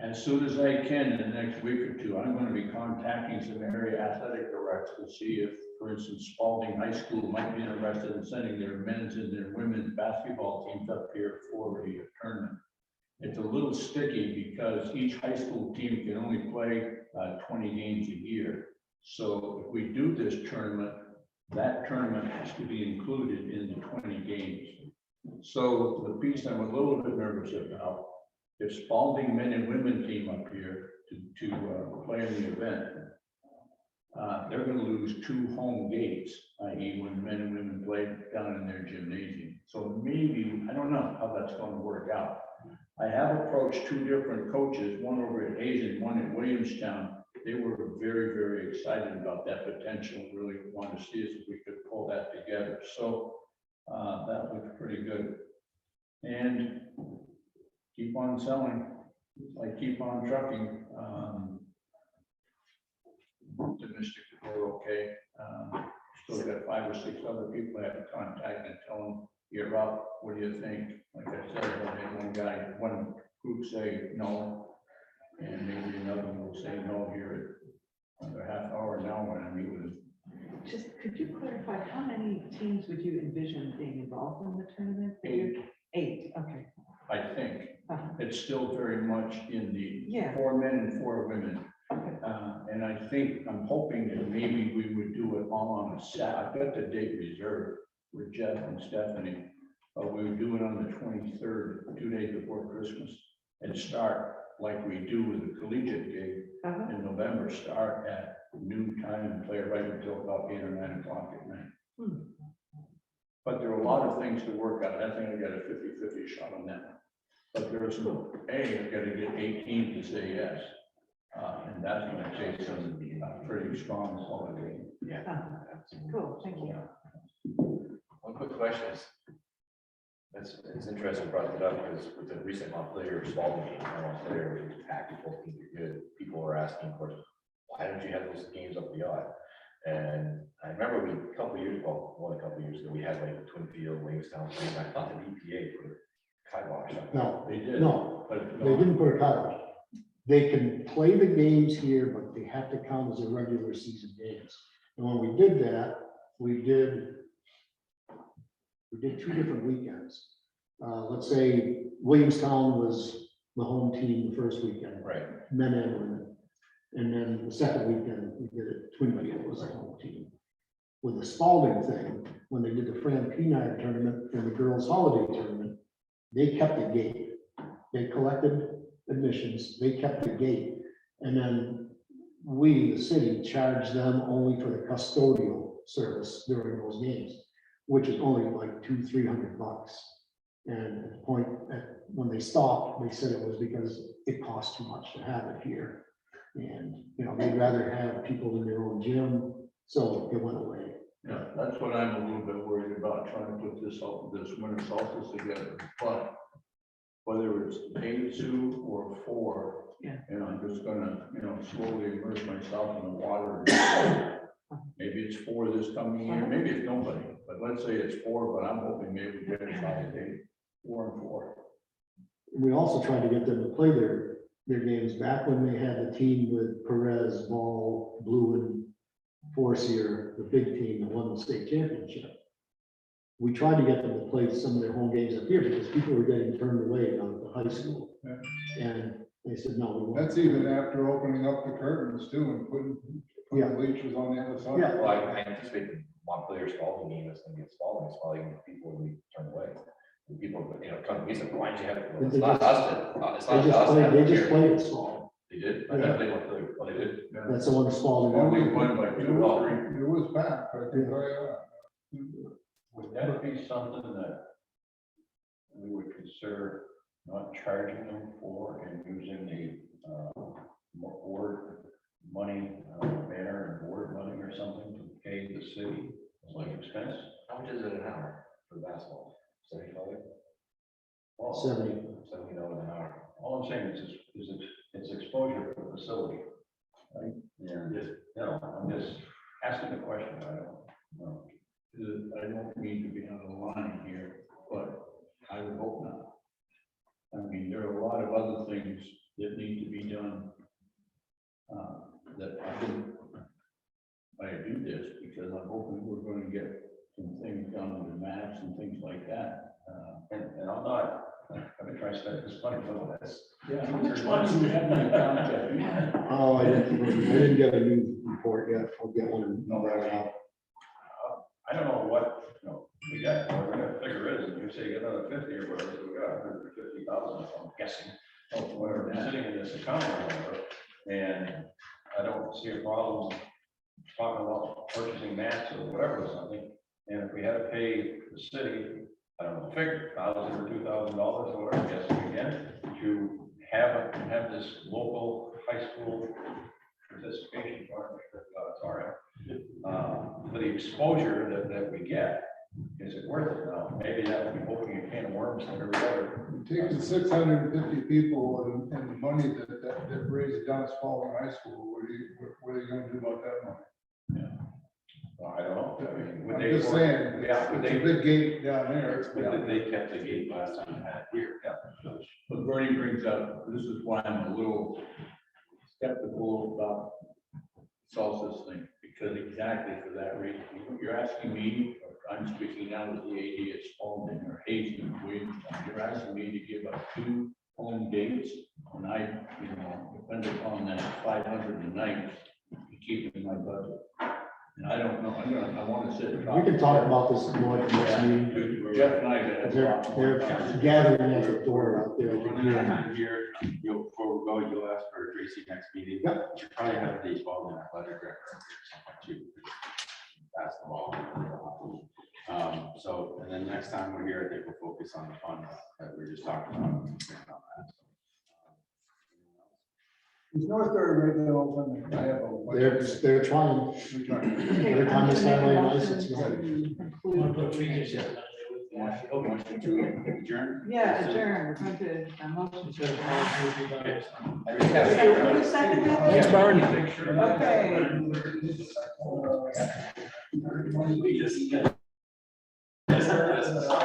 Speaker 8: as soon as I can in the next week or two, I'm going to be contacting some area athletic directors to see if, for instance, Spalding High School might be interested in sending their men's and their women's basketball teams up here for a tournament. It's a little sticky because each high school team can only play 20 games a year. So if we do this tournament, that tournament has to be included in the 20 games. So the piece I'm a little bit nervous about, if Spalding men and women team up here to play in the event, they're going to lose 2 home gates, i.e. when men and women play down in their gymnasium. So maybe, I don't know how that's going to work out. I have approached 2 different coaches, one over at Hazen, one at Williamstown. They were very, very excited about that potential, really wanted to see if we could pull that together. So that looks pretty good. And keep on selling, like keep on trucking. Optimistic that they're okay. Still got 5 or 6 other people I have to contact and tell them, you're up, what do you think? Like I said, I had one group say no, and maybe another one will say no here at under half hour now when I meet with them.
Speaker 3: Just, could you clarify, how many teams would you envision being involved in the tournament?
Speaker 8: 8.
Speaker 3: 8, okay.
Speaker 8: I think
Speaker 3: Uh-huh.
Speaker 8: it's still very much in the
Speaker 3: Yeah.
Speaker 8: 4 men and 4 women.
Speaker 3: Okay.
Speaker 8: And I think, I'm hoping that maybe we would do it all on a Saturday. I've got the date reserved with Jeff and Stephanie. We would do it on the 23rd, 2 days before Christmas, and start like we do with the collegiate game
Speaker 3: Uh-huh.
Speaker 8: in November, start at noon time and play right until about 8 or 9 o'clock at night. But there are a lot of things to work out. I think I got a 50-50 shot on that one. But there's I've got to get 18 to say yes. And that's going to take some pretty strong quality.
Speaker 3: Cool, thank you.
Speaker 9: One quick question is, it's interesting you brought it up because with the recent Montpelier Spalding game, Montpelier was packed, both teams were good. People were asking, of course, why don't you have those games up the yacht? And I remember a couple of years ago, we had like Twin Field, Williamstown, and I thought the EPA put a kibosh on it.
Speaker 2: No,
Speaker 8: They did.
Speaker 2: no,
Speaker 8: But
Speaker 2: they didn't put a cutoff. They can play the games here, but they have to count as a regular season games. And when we did that, we did 2 different weekends. Let's say Williamstown was the home team the first weekend,
Speaker 9: Right.
Speaker 2: men and women. And then the second weekend, we did it, Twin Field was the home team. With the Spalding thing, when they did the Fran Penard tournament and the girls' holiday tournament, they kept the gate. They collected admissions, they kept the gate. And then we, the city, charged them only for the custodial service during those games, which is only like $200-300. And at the point when they stopped, they said it was because it cost too much to have it here. And, they'd rather have people in their own gym, so it went away.
Speaker 8: Yeah, that's what I'm a little bit worried about, trying to put this winter solstice together. But whether it's 8, 2, or 4,
Speaker 3: Yeah.
Speaker 8: I'm just gonna, slowly immerse myself in the water. Maybe it's 4 this coming year, maybe it's nobody, but let's say it's 4, but I'm hoping maybe we get a shot at 8, 4 and 4.
Speaker 2: We also tried to get them to play their games back when they had the team with Perez, Ball, Blue, and Forcier, the big team that won the state championship. We tried to get them to play some of their home games up here because people were getting turned away down at the high school.
Speaker 7: Yeah.
Speaker 2: And they said, no, we won't.
Speaker 7: That's even after opening up the curtains too and putting
Speaker 2: Yeah.
Speaker 7: the bleachers on the other side.
Speaker 2: Yeah.
Speaker 9: Well, I anticipate the Montpelier Spalding game is going to be Spalding. Spalding, people will be turned away. And people, come, we said, why did you have it? Well, it's not us that, it's not us. that
Speaker 2: They just
Speaker 9: here.
Speaker 2: played it small.
Speaker 9: They did? I
Speaker 2: Yeah.
Speaker 9: thought they went to, oh, they did?
Speaker 2: That's the one that's falling.
Speaker 8: Only one by 2 or 3.
Speaker 7: It was packed, I can tell you that.
Speaker 4: Would that be something that we would consider not charging them for and using the board money, banner and board money or something to pay the city, like expense.
Speaker 9: How much is it an hour for basketball? $75?
Speaker 4: Well,
Speaker 2: 70.
Speaker 9: $70 an hour.
Speaker 4: all I'm saying is it's exposure for the facility. Right?
Speaker 1: Yeah.
Speaker 4: Just, I'm just asking the question, I don't know.
Speaker 8: I don't mean to be on the line here, but I would hope not. I mean, there are a lot of other things that need to be done. That I do this because I'm hoping we're going to get some things done with maps and things like that.
Speaker 4: And I'm not, I've been trying to spend this money for this.
Speaker 8: Yeah, how much money do we have in the account, Jeff?
Speaker 2: Oh, I didn't get a new report yet. I'll get one. Right now.
Speaker 4: I don't know what, we got, whatever that figure is, and you say you got another 50 or whatever, so we got 150,000, I'm guessing, of whatever is sitting in this account or whatever. And I don't see a problem talking about purchasing mats or whatever or something. And if we had to pay the city, I don't know, figure $1,000 or $2,000 or whatever, guessing again, to have this local high school participation partnership, for the exposure that we get, is it worth it now? Maybe that would be opening a can of worms and every other.
Speaker 7: Taking 650 people and the money that raised Dennis Falls High School, what are you gonna do about that money?
Speaker 4: Well, I don't know. I mean, would
Speaker 7: I'm
Speaker 4: they
Speaker 7: just saying,
Speaker 4: Yeah, would
Speaker 7: it's a
Speaker 4: they,
Speaker 7: big gate down there.
Speaker 1: They kept the gate last time I had it here.
Speaker 8: But Bernie brings up, this is why I'm a little skeptical about Salsa's thing, because exactly for that reason. You're asking me, or I'm speaking now as the AD at Spalding or Hazen, Williamstown, you're asking me to give up 2 home dates, and I, depend upon that 500 a night to keep in my budget. And I don't know, I want to sit.
Speaker 2: We can talk about this more at the next meeting.
Speaker 8: Jeff and I got.
Speaker 2: They're gathering at the door out there.
Speaker 1: We're running out of time here. Before we go, you'll ask for Tracy next meeting.
Speaker 2: Yep.
Speaker 1: You should probably have the ball in athletic director or something too. Pass the ball. So, and then next time we're here, I think we'll focus on the fund that we just talked about.
Speaker 7: Is North Third right now open? I have a.
Speaker 2: They're trying. Every time they sign away nice, it's not.
Speaker 1: Adjourn?
Speaker 3: Yeah, adjourn, we're going to, a motion to adjourn.
Speaker 1: Yeah.
Speaker 3: Who seconded it?
Speaker 2: Thanks, Barney.
Speaker 3: Okay.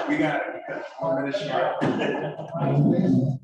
Speaker 1: We got it. 1 minute.